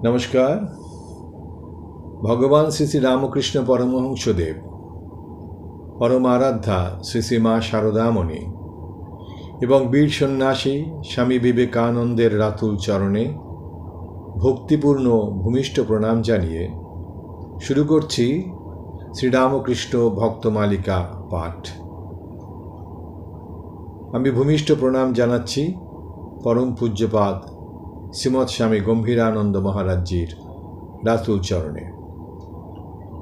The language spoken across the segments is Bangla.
নমস্কার। ভগবান শ্রী শ্রী রামকৃষ্ণ পরমহংসদেব, পরমারাধ্যা শ্রী শ্রী মা শারদামণি এবং বীর সন্ন্যাসী স্বামী বিবেকানন্দের রাতুল চরণে ভক্তিপূর্ণ ভূমিষ্ঠ প্রণাম জানিয়ে শুরু করছি শ্রীরামকৃষ্ণ ভক্তমালিকা পাঠ। আমি ভূমিষ্ঠ প্রণাম জানাচ্ছি পরম পূজ্যপাদ শ্রীমৎ স্বামী গম্ভীরানন্দ মহারাজজির রাতুল চরণে।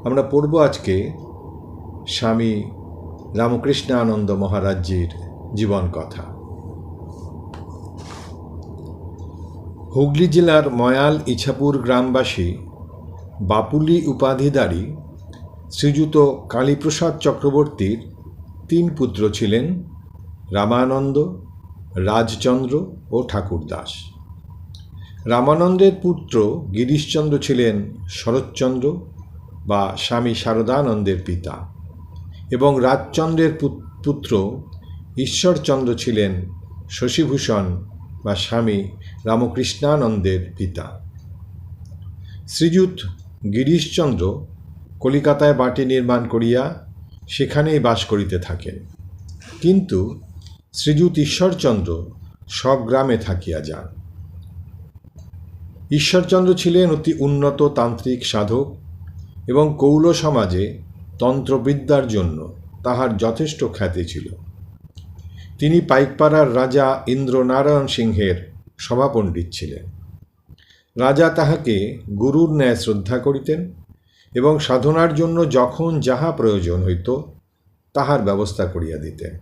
আমরা পড়ব আজকে স্বামী রামকৃষ্ণানন্দ মহারাজজির জীবন কথা। হুগলি জেলার ময়াল ইছাপুর গ্রামবাসী বাপুলি উপাধিধারী শ্রীযুত কালীপ্রসাদ চক্রবর্তীর 3 পুত্র ছিলেন, রামানন্দ, রাজচন্দ্র ও ঠাকুরদাস। রামানন্দের পুত্র গিরিশচন্দ্র ছিলেন শরৎচন্দ্র বা স্বামী শারদানন্দের পিতা এবং রাজচন্দ্রের পুত্র ঈশ্বরচন্দ্র ছিলেন শশীভূষণ বা স্বামী রামকৃষ্ণানন্দের পিতা। শ্রীযুত গিরিশচন্দ্র কলিকাতায় বাটি নির্মাণ করিয়া সেখানেই বাস করিতে থাকেন, কিন্তু শ্রীযুত ঈশ্বরচন্দ্র স্বগ্রামে থাকিয়া যান। ঈশ্বরচন্দ্র ছিলেন অতি উন্নত তান্ত্রিক সাধক এবং কৌল সমাজে তন্ত্রবিদ্যার জন্য তাহার যথেষ্ট খ্যাতি ছিল। তিনি পাইকপাড়ার রাজা ইন্দ্রনারায়ণ সিংহের সভাপণ্ডিত ছিলেন। রাজা তাহাকে গুরুর ন্যায় শ্রদ্ধা করিতেন এবং সাধনার জন্য যখন যাহা প্রয়োজন হইত তাহার ব্যবস্থা করিয়া দিতেন।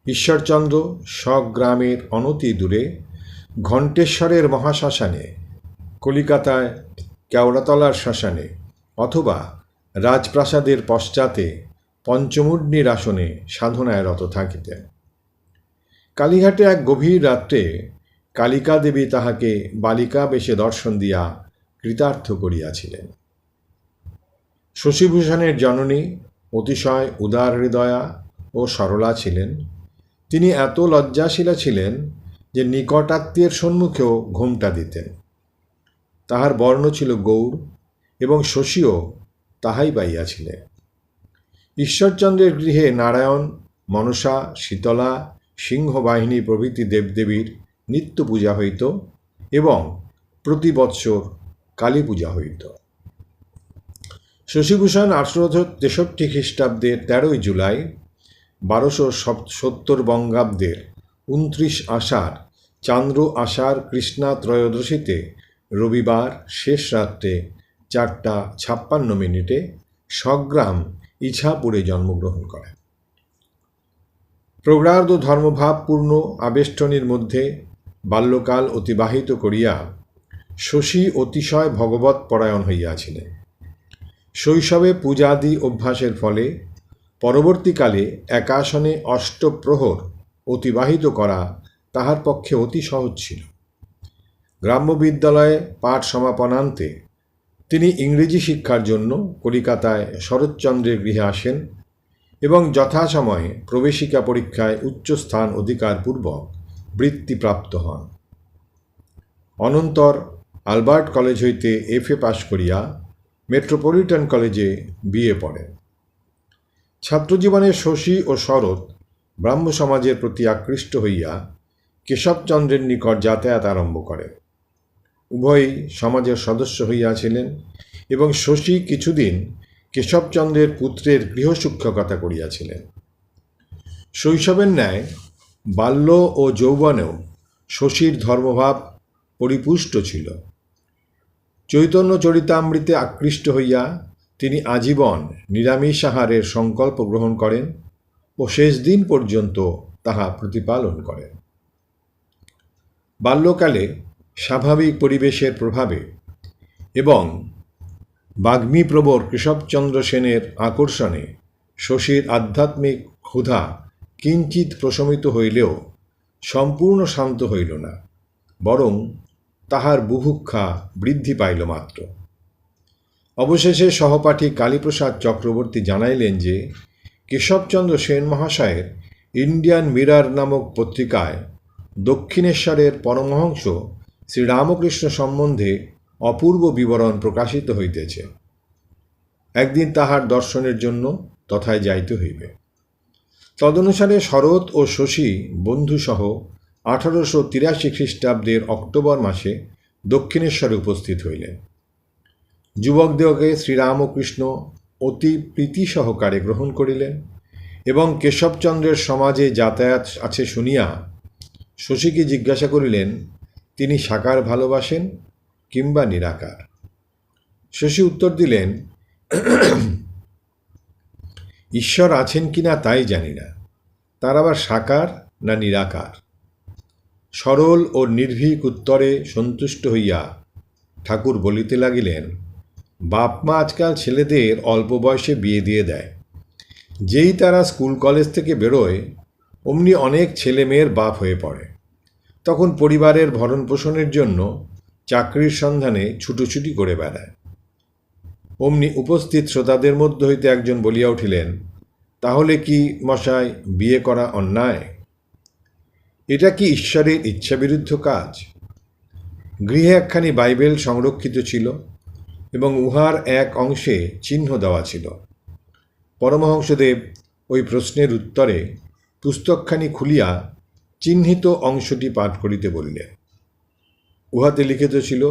ঈশ্বরচন্দ্র স্বগ্রামের অনতি দূরে ঘণ্টেশ্বরের মহাশ্মশানে, কলিকাতায় কেওড়াতলার শ্মশানে অথবা রাজপ্রাসাদের পশ্চাতে পঞ্চমূর্ণির আসনে সাধনায় রত থাকিতেন। কালীঘাটে এক গভীর রাত্রে কালিকা দেবী তাহাকে বালিকা বেশে দর্শন দিয়া কৃতার্থ করিয়াছিলেন। শশীভূষণের জননী অতিশয় উদার হৃদয়া ও সরলা ছিলেন। তিনি এত লজ্জাশীলা ছিলেন যে নিকটাত্মীয়ের সম্মুখেও ঘোমটা দিতেন। তাহার বর্ণ ছিল গৌর এবং শশীও তাহাই পাইয়াছিলেন। ঈশ্বরচন্দ্রের গৃহে নারায়ণ, মনসা, শীতলা, সিংহবাহিনী প্রভৃতি দেবদেবীর নিত্য পূজা হইত এবং প্রতি বৎসর কালী পূজা হইত। শশীভূষণ 1863 খ্রিস্টাব্দের 13 জুলাই 1270 বঙ্গাব্দের 29 আষাঢ় চান্দ্র আষাঢ় কৃষ্ণা ত্রয়োদশীতে রবিবার শেষ রাত্রে 4:56 স্বগ্রাম ইছাপুরে জন্মগ্রহণ করেন। প্রগাঢ় ধর্মভাবপূর্ণ আবেষ্টনীর মধ্যে বাল্যকাল অতিবাহিত করিয়া শশী অতিশয় ভগবৎ পরায়ণ হইয়াছিলেন। শৈশবে পূজাদি অভ্যাসের ফলে পরবর্তীকালে একাসনে অষ্টপ্রহর অতিবাহিত করা তাহার পক্ষে অতি সহজ ছিল। গ্রাম্য বিদ্যালয়ে পাঠ সমাপনান্তে তিনি ইংরেজি শিক্ষার জন্য কলিকাতায় শরৎচন্দ্রের গৃহে আসেন এবং যথাসময়ে প্রবেশিকা পরীক্ষায় উচ্চস্থান অধিকারপূর্বক বৃত্তিপ্রাপ্ত হন। অনন্তর আলবার্ট কলেজ হইতে FA পাশ করিয়া মেট্রোপলিটন কলেজে BA পড়েন। ছাত্রজীবনে শশী ও শরৎ ব্রাহ্ম সমাজের প্রতি আকৃষ্ট হইয়া কেশবচন্দ্রের নিকট যাতায়াত আরম্ভ করেন। উভয়ই সমাজের সদস্য হইয়াছিলেন এবং শশী কিছুদিন কেশবচন্দ্রের পুত্রের গৃহশিক্ষকতা করিয়াছিলেন। শৈশবের ন্যায় বাল্য ও যৌবনেও শশীর ধর্মভাব পরিপুষ্ট ছিল। চৈতন্য চরিতামৃতে আকৃষ্ট হইয়া তিনি আজীবন নিরামিষাহারের সংকল্প গ্রহণ করেন ও শেষ দিন পর্যন্ত তাহা প্রতিপালন করেন। বাল্যকালে স্বাভাবিক পরিবেশের প্রভাবে এবং বাগ্মীপ্রবর কেশবচন্দ্র সেনের আকর্ষণে শশীর আধ্যাত্মিক ক্ষুধা কিঞ্চিৎ প্রশমিত হইলেও সম্পূর্ণ শান্ত হইল না, বরং তাহার বুভুক্ষা বৃদ্ধি পাইল মাত্র। অবশেষে সহপাঠী কালীপ্রসাদ চক্রবর্তী জানাইলেন যে কেশবচন্দ্র সেন মহাশয়ের ইন্ডিয়ান মিরর নামক পত্রিকায় দক্ষিণেশ্বরের পরমহংস শ্রীরামকৃষ্ণ সম্বন্ধে অপূর্ব বিবরণ প্রকাশিত হইতেছে। একদিন তাহার দর্শনের জন্য তথায় যাইতে হইবে। তদনুসারে শরৎ ও শশী বন্ধুসহ 1883 খ্রিস্টাব্দের অক্টোবর মাসে দক্ষিণেশ্বরে উপস্থিত হইলেন। যুবকদেহকে শ্রীরামকৃষ্ণ অতি প্রীতি সহকারে গ্রহণ করিলেন এবং কেশবচন্দ্রের সমাজে যাতায়াত আছে শুনিয়া শশীকে জিজ্ঞাসা করিলেন, তিনি সাকার ভালোবাসেন কিংবা নিরাকার? শশী উত্তর দিলেন, ঈশ্বর আছেন কিনা তাই জানি না, তার আবার সাকার না নিরাকার। সরল ও নির্ভীক উত্তরে সন্তুষ্ট হইয়া ঠাকুর বলিতে লাগিলেন, বাপ মা আজকাল ছেলেদের অল্প বয়সে বিয়ে দিয়ে দেয়। যেই তারা স্কুল কলেজ থেকে বেরোয় অমনি অনেক ছেলে মেয়ের বাপ হয়ে পড়ে। তখন পরিবারের ভরণ পোষণের জন্য চাকরির সন্ধানে ছুটোছুটি করে বেড়ায়। অমনি উপস্থিত শ্রোতাদের মধ্য হইতে একজন বলিয়া উঠিলেন, তাহলে কি মশাই বিয়ে করা অন্যায়? এটা কি ঈশ্বরের ইচ্ছাবিরুদ্ধ কাজ? গৃহে একখানি বাইবেল সংরক্ষিত ছিল এবং উহার এক অংশে চিহ্ন দেওয়া ছিল। পরমহংসদেব ওই প্রশ্নের উত্তরে পুস্তকখানি খুলিয়া চিহ্নিত অংশটি পাঠ করিতে বলিলেন। উহাতে লিখিত ছিল,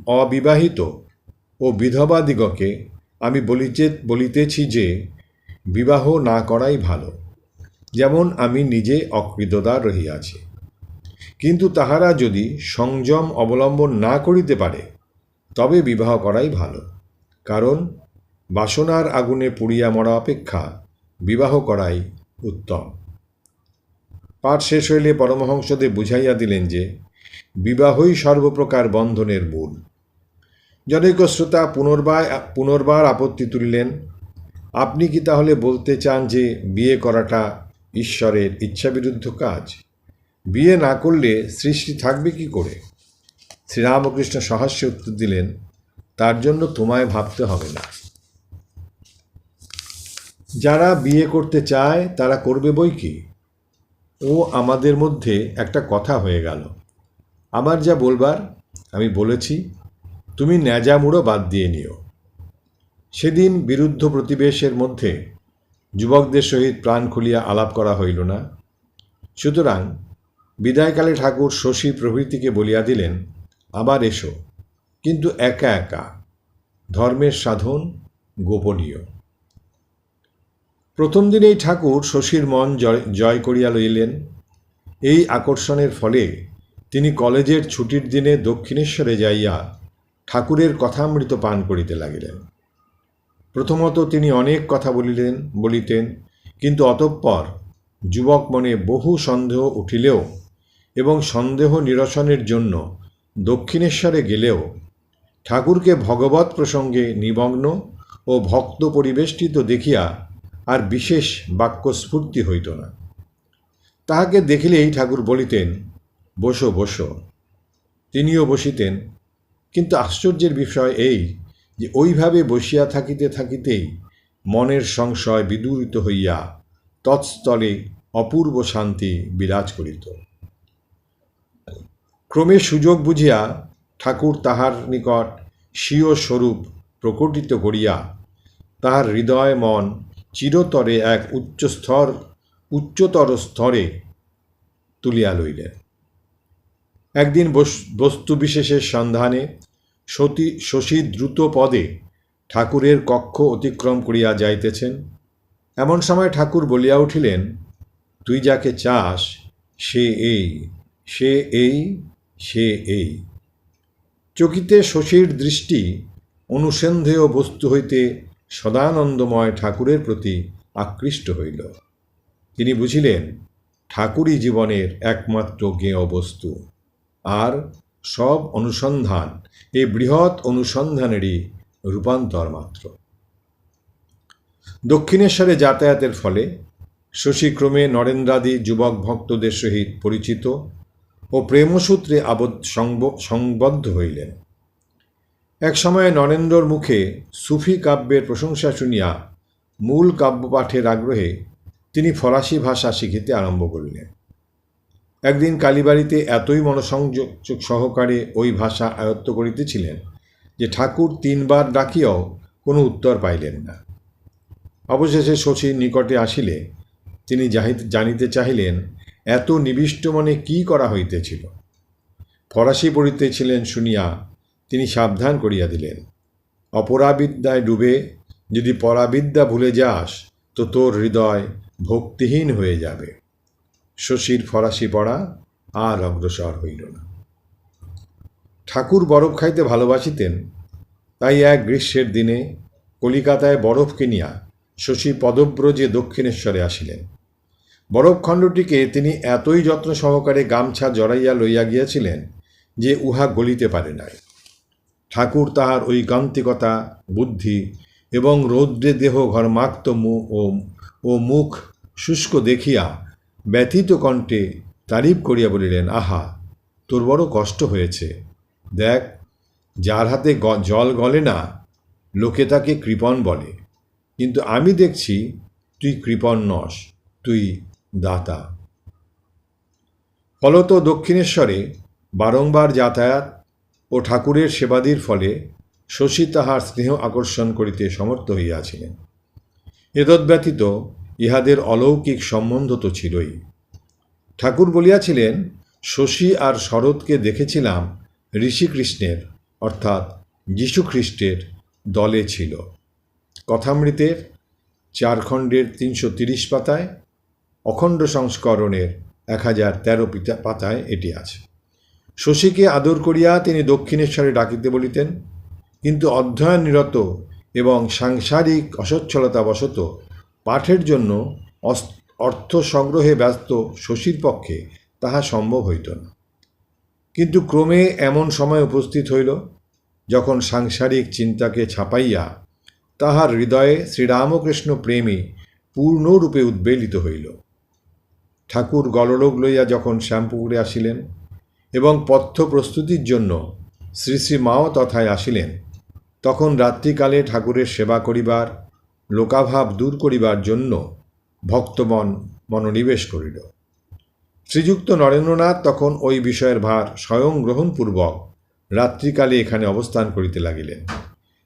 অবিবাহিত ও বিধবাদিগকে আমি বলিতেছি যে বিবাহ না করাই ভালো, যেমন আমি নিজে অকৃতদার রহিয়াছি। কিন্তু তাহারা যদি সংযম অবলম্বন না করিতে পারে তবে বিবাহ করাই ভালো, কারণ বাসনার আগুনে পুড়িয়া মরা অপেক্ষা বিবাহ করাই উত্তম। পাঠ শেষ হইলে পরমহংসদেব বুঝাইয়া দিলেন যে বিবাহই সর্বপ্রকার বন্ধনের মূল। জনৈক শ্রোতা পুনর্বার আপত্তি তুলিলেন, আপনি কি তাহলে বলতে চান যে বিয়ে করাটা ঈশ্বরের ইচ্ছাবিরুদ্ধ কাজ? বিয়ে না করলে সৃষ্টি থাকবে কি করে? শ্রীরামকৃষ্ণ সহাস্যে উত্তর দিলেন, তার জন্য তোমায় ভাবতে হবে না। যারা বিয়ে করতে চায় তারা করবে বই কি। ও আমাদের মধ্যে একটা কথা হয়ে গেল। আমার যা বলবার আমি বলেছি, তুমি ন্যাজামুড়ো বাদ দিয়ে নিও। সেদিন বিরুদ্ধ প্রতিবেশের মধ্যে যুবকদের সহিত প্রাণ খুলিয়া আলাপ করা হইল না। সুতরাং বিদায়কালে ঠাকুর শশী প্রভৃতিকে বলিয়া দিলেন, আবার এসো, কিন্তু একা একা, ধর্মের সাধন গোপনীয়। প্রথম দিনেই ঠাকুর শশীর মন জয় করিয়া লইলেন। এই আকর্ষণের ফলে তিনি কলেজের ছুটির দিনে দক্ষিণেশ্বরে যাইয়া ঠাকুরের কথামৃত পান করিতে লাগিলেন। প্রথমত তিনি অনেক কথা বলিতেন, কিন্তু অতঃপর যুবক মনে বহু সন্দেহ উঠিলেও এবং সন্দেহ নিরসনের জন্য দক্ষিণেশ্বরে গেলেও ঠাকুরকে ভগবৎ প্রসঙ্গে নিমগ্ন ও ভক্ত পরিবেষ্টিত দেখিয়া আর বিশেষ বাক্যস্ফূর্তি হইত না। তাহাকে দেখিলেই ঠাকুর বলিতেন, বসো বসো। তিনিও বসিতেন, কিন্তু আশ্চর্যের বিষয় এই যে ওইভাবে বসিয়া থাকিতে থাকিতেই মনের সংশয় বিদূরিত হইয়া তৎস্থলে অপূর্ব শান্তি বিরাজ করিত। ক্রমে সুযোগ বুঝিয়া ঠাকুর তাহার নিকট স্বীয় স্বরূপ প্রকটিত করিয়া তাহার হৃদয় মন চিরতরে এক উচ্চতর স্তরে তুলিয়া লইলেন। একদিন বস্তু বিশেষের সন্ধানে শশী দ্রুত পদে ঠাকুরের কক্ষ অতিক্রম করিয়া যাইতেছেন। এমন সময় ঠাকুর বলিয়া উঠিলেন, তুই যাকে চাস সে এই, সে এই, সে এই। চকিতে শশীর দৃষ্টি অনুসন্ধেয় বস্তু হইতে সদানন্দময় ঠাকুরের প্রতি আকৃষ্ট হইল। তিনি বুঝিলেন ঠাকুরই জীবনের একমাত্র জ্ঞেয় বস্তু, আর সব অনুসন্ধান এই বৃহৎ অনুসন্ধানেরই রূপান্তর মাত্র। দক্ষিণেশ্বরে যাতায়াতের ফলে শশী ক্রমে নরেন্দ্রাদি যুবক ভক্তদের সহিত পরিচিত ও প্রেমসূত্রে সংবদ্ধ হইলেন। এক সময়ে নরেন্দ্রর মুখে সুফি কাব্যের প্রশংসা শুনিয়া মূল কাব্যপাঠের আগ্রহে তিনি ফরাসি ভাষা শিখিতে আরম্ভ করিলেন। একদিন কালীবাড়িতে এতই মনোসংযোগ সহকারে ওই ভাষা আয়ত্ত করিতেছিলেন যে ঠাকুর 3 বার ডাকিয়াও কোনো উত্তর পাইলেন না। অবশেষে শশীর নিকটে আসিলে তিনি জানিতে চাহিলেন এত নিবিষ্ট মনে কি করা হইতেছিল। ফরাসি পড়িতেছিলেন শুনিয়া তিনি সাবধান করিয়া দিলেন, অপরাবিদ্যায় ডুবে যদি পরাবিদ্যা ভুলে যাস তো তোর হৃদয় ভক্তিহীন হয়ে যাবে। শশীর ফরাসি পড়া আর অগ্রসর হইল না। ঠাকুর বরফ খাইতে ভালোবাসিতেন, তাই এক গ্রীষ্মের দিনে কলিকাতায় বরফ কিনিয়া শশী পদব্রজে দক্ষিণেশ্বরে আসিলেন। বরফখণ্ডটিকে তিনি এতই যত্ন সহকারে গামছা জড়াইয়া লইয়া গিয়াছিলেন যে উহা গলিতে পারে নাই। ঠাকুর তাহার ঐকান্তিকতা, বুদ্ধি এবং রৌদ্রে দেহ ঘর্মাক্ত ও মুখ শুষ্ক দেখিয়া ব্যথিত কণ্ঠে তারিফ করিয়া বলিলেন, আহা, তোর বড় কষ্ট হয়েছে। দেখ, যার হাতে জল গলে না লোকে তাকে কৃপণ বলে, কিন্তু আমি দেখছি তুই কৃপণ নস, তুই দাতা। ফলত দক্ষিণেশ্বরে বারংবার যাতায়াত ও ঠাকুরের সেবাদির ফলে শশী তাহার স্নেহ আকর্ষণ করিতে সমর্থ হইয়াছিলেন। এতদ্ব্যতীত ইহাদের অলৌকিক সম্বন্ধ তো ছিলই। ঠাকুর বলিয়াছিলেন, শশী আর শরৎকে দেখেছিলাম ঋষিকৃষ্ণের অর্থাৎ যীশুখ্রিস্টের দলে ছিল। কথামৃতের 4 খণ্ডের 330 পাতায়, অখণ্ড সংস্করণের 1013 পাতায় এটি আছে। শশীকে আদর করিয়া তিনি দক্ষিণেশ্বরে ডাকিতে বলিতেন, কিন্তু অধ্যয়ন নিরত এবং সাংসারিক অসচ্ছলতাবশত পাঠের জন্য অর্থ সংগ্রহে ব্যস্ত শশীর পক্ষে তাহা সম্ভব হইত না। কিন্তু ক্রমে এমন সময় উপস্থিত হইল যখন সাংসারিক চিন্তাকে ছাপাইয়া তাহার হৃদয়ে শ্রীরামকৃষ্ণ প্রেমী পূর্ণরূপে উদ্বেলিত হইল। ঠাকুর গললোক লইয়া যখন শ্যামপুকুরে আসিলেন এবং পথ্য প্রস্তুতির জন্য শ্রী শ্রী মাও তথায় আসিলেন, তখন রাত্রিকালে ঠাকুরের সেবা করিবার, লোকাভাব দূর করিবার জন্য ভক্তমন মনোনিবেশ করিল। শ্রীযুক্ত নরেন্দ্রনাথ তখন ওই বিষয়ের ভার স্বয়ং গ্রহণপূর্বক রাত্রিকালে এখানে অবস্থান করিতে লাগিলেন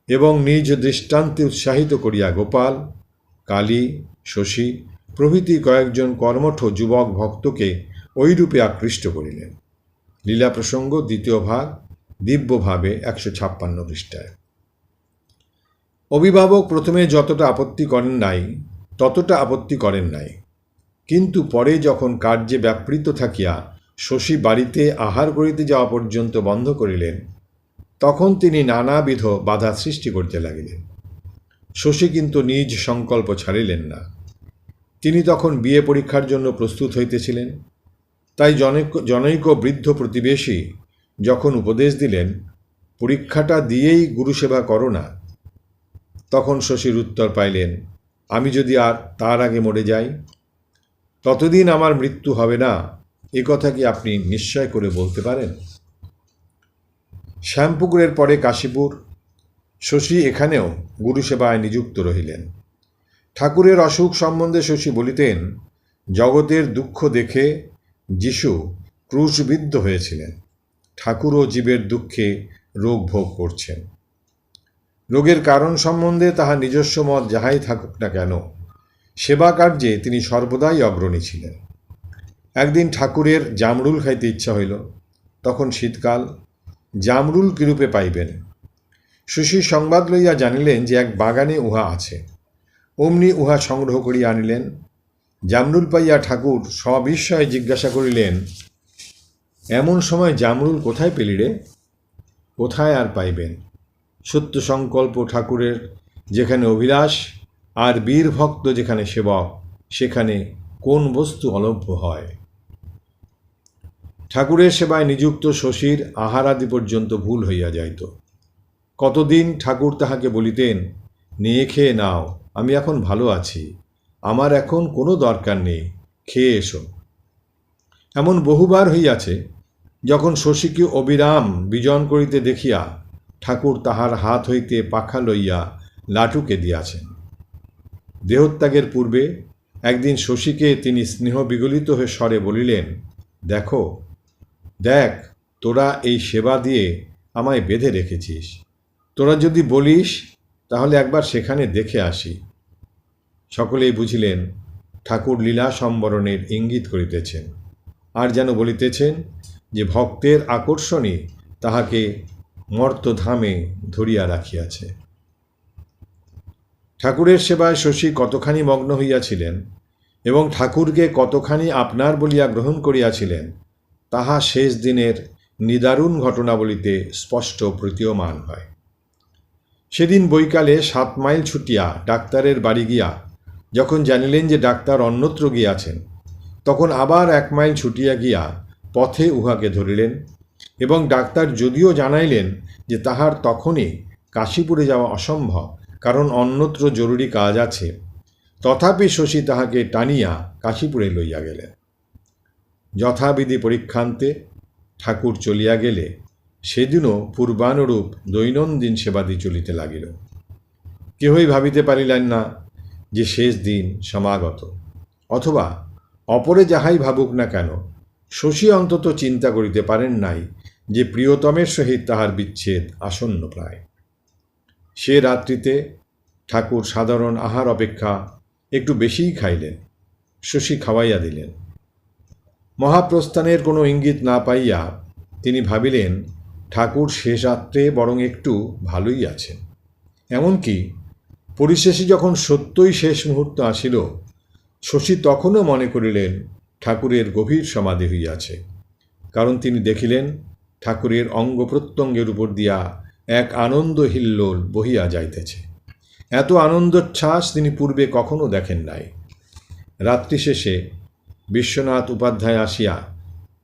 এবং নিজ দৃষ্টান্তে উৎসাহিত করিয়া গোপাল, কালী, শশী প্রভৃতি কয়েকজন কর্মঠ যুবক ভক্তকে ওইরূপে আকৃষ্ট করিলেন। লীলা প্রসঙ্গ 2য় ভাগ, দিব্যভাবে 156 পৃষ্ঠায়। অভিভাবক প্রথমে যতটা আপত্তি করেন নাই ততটা আপত্তি করেন নাই, কিন্তু পরে যখন কার্যে ব্যাপৃত থাকিয়া শশী বাড়িতে আহার করিতে যাওয়া পর্যন্ত বন্ধ করিলেন, তখন তিনি নানাবিধ বাধা সৃষ্টি করতে লাগিলেন। শশী কিন্তু নিজ সংকল্প ছাড়িলেন না। তিনি তখন বিয়ে পরীক্ষার জন্য প্রস্তুত হইতেছিলেন। তাই জনৈক বৃদ্ধ প্রতিবেশী যখন উপদেশ দিলেন, পরীক্ষাটা দিয়েই গুরুসেবা করো না, তখন শশীর উত্তর পাইলেন, আমি যদি আর তার আগে মরে যাই, ততদিন আমার মৃত্যু হবে না, এ কথা কি আপনি নিশ্চয় করে বলতে পারেন? শ্যামপুকুরের পরে কাশীপুর, শশী এখানেও গুরুসেবায় নিযুক্ত রহিলেন। ঠাকুরের অসুখ সম্বন্ধে শশী বলিতেন, জগতের দুঃখ দেখে যিশু ক্রুশবিদ্ধ হয়েছিলেন, ঠাকুরও জীবের দুঃখে রোগ ভোগ করছেন। রোগের কারণ সম্বন্ধে তাহার নিজস্ব মত যাহাই থাকুক না কেন, সেবা কার্যে তিনি সর্বদাই অগ্রণী ছিলেন। একদিন ঠাকুরের জামরুল খাইতে ইচ্ছা হইল, তখন শীতকাল, জামরুল কিরূপে পাইবেন? শশী সংবাদ লইয়া জানিলেন যে এক বাগানে উহা আছে। অমনি উহা সংগ্রহ করিয়া আনিলেন। জামরুল পাইয়া ঠাকুর সবিস্ময়ে জিজ্ঞাসা করিলেন, এমন সময় জামরুল কোথায় পেলি রে? কোথায় আর পাইবেন? সত্য সংকল্প ঠাকুরের যেখানে অভিলাষ আর বীর ভক্ত যেখানে সেবক, সেখানে কোন বস্তু অলভ্য হয়? ঠাকুরের সেবায় নিযুক্ত শশীর আহারাদি পর্যন্ত ভুল হইয়া যাইত। কতদিন ঠাকুর তাহাকে বলিতেন, নিয়ে খেয়ে নাও, আমি এখন ভালো আছি, আমার এখন কোনো দরকার নেই, খেয়ে এসো। এমন বহুবার হইয়াছে যখন শশীকে অবিরাম বিজন করিতে দেখিয়া ঠাকুর তাহার হাত হইতে পাখা লইয়া লাটুকে দিয়াছেন। দেহত্যাগের পূর্বে একদিন শশীকে তিনি স্নেহ বিগলিত হয়ে স্বরে বলিলেন, দেখো, দেখ, তোরা এই সেবা দিয়ে আমায় বেঁধে রেখেছিস। তোরা যদি বলিস তাহলে একবার সেখানে দেখে আসি। সকলেই বুঝিলেন ঠাকুর লীলা সম্বরণের ইঙ্গিত করিতেছেন, আর যেন বলিতেছেন যে ভক্তের আকর্ষণই তাহাকে মর্তধামে ধরিয়া রাখিয়াছে। ঠাকুরের সেবায় শশী কতখানি মগ্ন হইয়াছিলেন এবং ঠাকুরকে কতখানি আপনার বলিয়া গ্রহণ করিয়াছিলেন তাহা শেষ দিনের নিদারুণ ঘটনাবলিতে স্পষ্ট প্রতীয়মান হয়। সেদিন বৈকালে 7 মাইল ছুটিয়া ডাক্তারের বাড়ি গিয়া যখন জানিলেন যে ডাক্তার অন্যত্র গিয়াছেন, তখন আবার 1 মাইল ছুটিয়া গিয়া পথে উহাকে ধরিলেন এবং ডাক্তার যদিও জানাইলেন যে তাহার তখনই কাশীপুরে যাওয়া অসম্ভব, কারণ অন্যত্র জরুরি কাজ আছে, তথাপি শশী তাহাকে টানিয়া কাশীপুরে লইয়া গেলেন। যথাবিধি পরীক্ষান্তে ঠাকুর চলিয়া গেলে সেদিনও পূর্বানুরূপ দৈনন্দিন সেবাদি চলিতে লাগিল। কেহই ভাবিতে পারিলেন না যে শেষ দিন সমাগত, অথবা অপরে যাহাই ভাবুক না কেন, শশী অন্তত চিন্তা করিতে পারেন নাই যে প্রিয়তমের সহিত তাহার বিচ্ছেদ আসন্ন প্রায়। সে রাত্রিতে ঠাকুর সাধারণ আহার অপেক্ষা একটু বেশিই খাইলেন। শশী খাওয়াইয়া দিলেন। মহাপ্রস্থানের কোনো ইঙ্গিত না পাইয়া তিনি ভাবিলেন ঠাকুর শেষ রাত্রে বরং একটু ভালোই আছেন। এমনকি পরিশেষে যখন সত্যই শেষ মুহূর্ত আসিল, শশী তখনও মনে করিলেন ঠাকুরের গভীর সমাধি হইয়াছে, কারণ তিনি দেখিলেন ঠাকুরের অঙ্গ প্রত্যঙ্গের উপর দিয়া এক আনন্দ হিল্লোল বহিয়া যাইতেছে। এত আনন্দোচ্ছ্বাস তিনি পূর্বে কখনো দেখেন নাই। রাত্রি শেষে বিশ্বনাথ উপাধ্যায় আসিয়া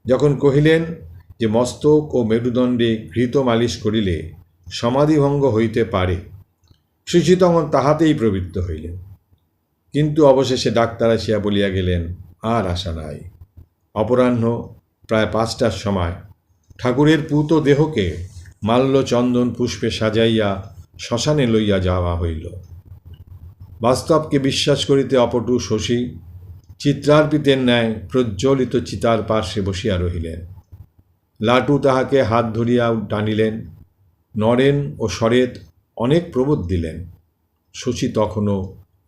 যখন কহিলেন যে মস্তক ও মেরুদণ্ডে ঘৃত মালিশ করিলে সমাধিভঙ্গ হইতে পারে, শশী তখন তাহাতেই প্রবৃত্ত হইলেন। কিন্তু অবশেষে ডাক্তার আসিয়া বলিয়া গেলেন আর আশা নাই। অপরাহ্ন প্রায় 5টার সময় ঠাকুরের পূত দেহকে মাল্য চন্দন পুষ্পে সাজাইয়া শ্মশানে লইয়া যাওয়া হইল। বাস্তবকে বিশ্বাস করিতে অপটু শশী চিত্রার্পিতের ন্যায় প্রজ্বলিত চিতার পার্শ্বে বসিয়া রহিলেন। লাটু তাহাকে হাত ধরিয়া টানিলেন। নরেন ও শরেত অনেক প্রবোধ দিলেন। শশী তখনও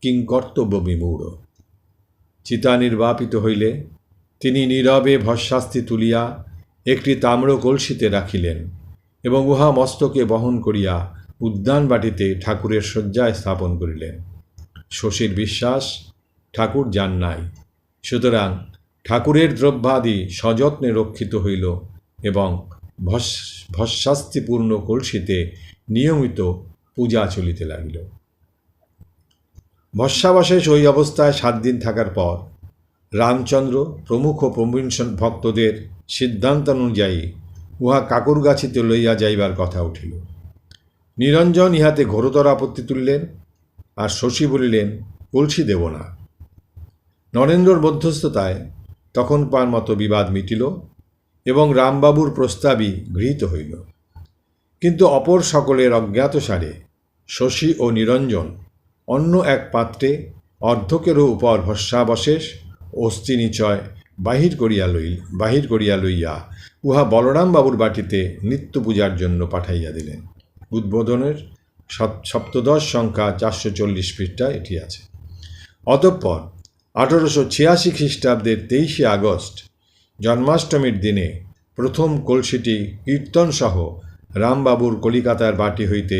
কিংকর্তব্য বিমূঢ়। চিতা নির্বাপিত হইলে তিনি নীরবে ভস্মাস্তি তুলিয়া একটি তাম্র কলসিতে রাখিলেন এবং উহা মস্তকে বহন করিয়া উদ্যানবাটিতে ঠাকুরের শয্যায় স্থাপন করিলেন। শশীর বিশ্বাস ঠাকুর যান নাই, সুতরাং ঠাকুরের দ্রব্যাদি সযত্নে রক্ষিত হইল এবং ভস্মাস্তিপূর্ণ কলসিতে নিয়মিত পূজা চলিতে লাগিল। ভস্মাবশেষ ওই অবস্থায় 7 দিন থাকার পর রামচন্দ্র প্রমুখ প্রবীণ ভক্তদের সিদ্ধান্তানুযায়ী উহা কাকুরগাছিতে লইয়া যাইবার কথা উঠিল। নিরঞ্জন ইহাতে ঘোরতর আপত্তি তুলিলেন, আর শশী বলিলেন কলসি দেব না। নরেন্দ্রর মধ্যস্থতায় তখনকার মতো বিবাদ মিটিল এবং রামবাবুর প্রস্তাবই গৃহীত হইল। কিন্তু অপর সকলের অজ্ঞাতসারে শশী ও নিরঞ্জন অন্য এক পাত্রে অর্ধকেরও উপর ভস্মাবশেষ অস্থিনিচয় বাহির করিয়া লইয়া উহা বলরামবাবুর বাটিতে নিত্য পূজার জন্য পাঠাইয়া দিলেন। উদ্বোধনের 7 সংখ্যা 440 পৃষ্ঠা এটি আছে। অতঃপর 1886 খ্রিস্টাব্দের 23 আগস্ট জন্মাষ্টমীর দিনে প্রথম কলসিটি কীর্তনসহ রামবাবুর কলিকাতার বাটি হইতে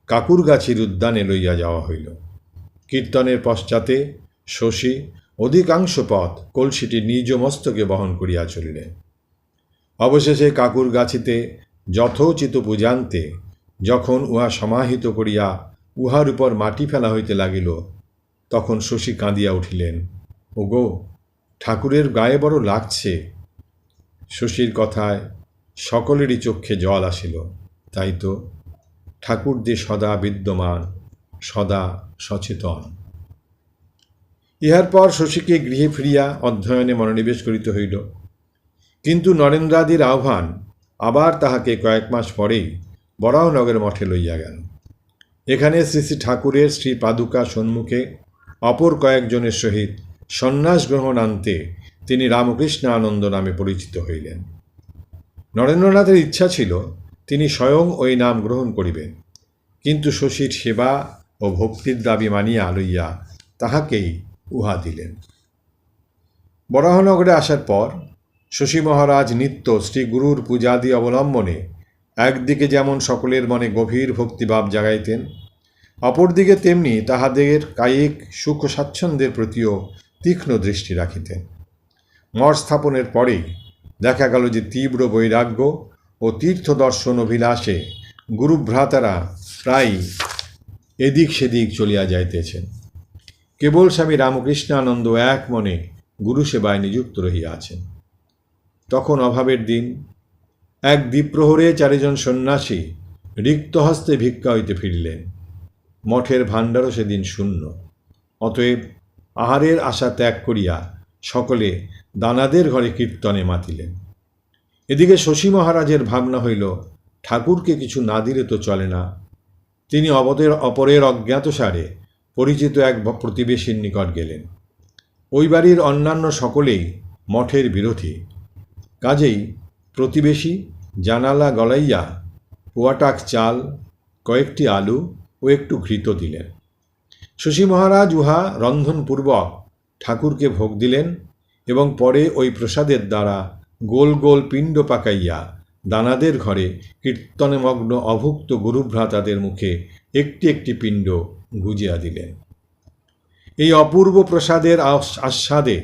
কাকুরগাছির উদ্যানে লইয়া যাওয়া হইল। কীর্তনের পশ্চাতে শশী অধিকাংশ পথ কলসিটি নিজ মস্তকে বহন করিয়া চলিলেন। অবশেষে কাকুরগাছিতে যথোচিত পূজান্তে যখন উহা সমাহিত করিয়া উহার উপর মাটি ফেলা হইতে লাগিল, তখন শশী কাঁদিয়া উঠিলেন, ওগো, ঠাকুরের গায়ে বড় লাগছে। শশীর কথায় সকলেরই চক্ষে জল আসিল। তাই তো, ঠাকুর যে সদা বিদ্যমান, সদা সচেতন। ইহার পর শশীকে গৃহে ফিরিয়া অধ্যয়নে মনোনিবেশ করিতে হইল। কিন্তু নরেন্দ্রাদির আহ্বান আবার তাহাকে কয়েক মাস পরেই বরাহনগর মঠে লইয়া গেল। এখানে শ্রী শ্রী ঠাকুরের শ্রী পাদুকা সম্মুখে অপর কয়েকজনের সহিত সন্ন্যাস গ্রহণ আনতে তিনি রামকৃষ্ণানন্দ নামে পরিচিত হইলেন। নরেন্দ্রনাথের ইচ্ছা ছিল তিনি স্বয়ং ওই নাম গ্রহণ করিবেন, কিন্তু শশীর সেবা ও ভক্তির দাবি মানিয়া লইয়া তাহাকেই উহা দিলেন। বরাহনগরে আসার পর শশী মহারাজ নিত্য শ্রীগুরুর পূজাদি অবলম্বনে একদিকে যেমন সকলের মনে গভীর ভক্তিভাব জাগাইতেন, অপরদিকে তেমনি তাহাদের কায়িক সুখ স্বাচ্ছন্দ্যের প্রতিও তীক্ষ্ণ দৃষ্টি রাখিতেন। মঠ স্থাপনের পরেই দেখা গেল যে তীব্র বৈরাগ্য ও তীর্থ দর্শন অভিলাষে গুরুভ্রাতারা প্রায় এদিক সেদিক চলিয়া যাইতেছেন। কেবল স্বামী রামকৃষ্ণানন্দ এক মনে গুরুসেবায় নিযুক্ত রহিয়াছেন। তখন অভাবের দিন। এক দ্বিপ্রহরে 4 জন সন্ন্যাসী রিক্ত হস্তে ভিক্ষা হইতে ফিরলেন। মঠের ভাণ্ডারও সেদিন শূন্য। অতএব আহারের আশা ত্যাগ করিয়া সকলে দানাদের ঘরে কীর্তনে মাতিলেন। এদিকে শশী মহারাজের ভাবনা হইল, ঠাকুরকে কিছু না দিলে তো চলে না। তিনি অপরের অজ্ঞাতসারে পরিচিত এক প্রতিবেশীর নিকট গেলেন। ওই বাড়ির অন্যান্য সকলেই মঠের বিরোধী, কাজেই প্রতিবেশী জানালা গলাইয়া পোয়াটাক চাল, কয়েকটি আলু ও একটু ঘৃত দিলেন। শশী মহারাজ উহা রন্ধনপূর্বক ঠাকুরকে ভোগ দিলেন এবং পরে ওই প্রসাদের দ্বারা গোল গোল পিণ্ড পাকাইয়া দানাদের ঘরে কীর্তনমগ্ন অভুক্ত গুরুভ্রাতাদের মুখে একটি একটি পিণ্ড গুজিয়া দিলেন। এই অপূর্ব প্রসাদের আস্বাদে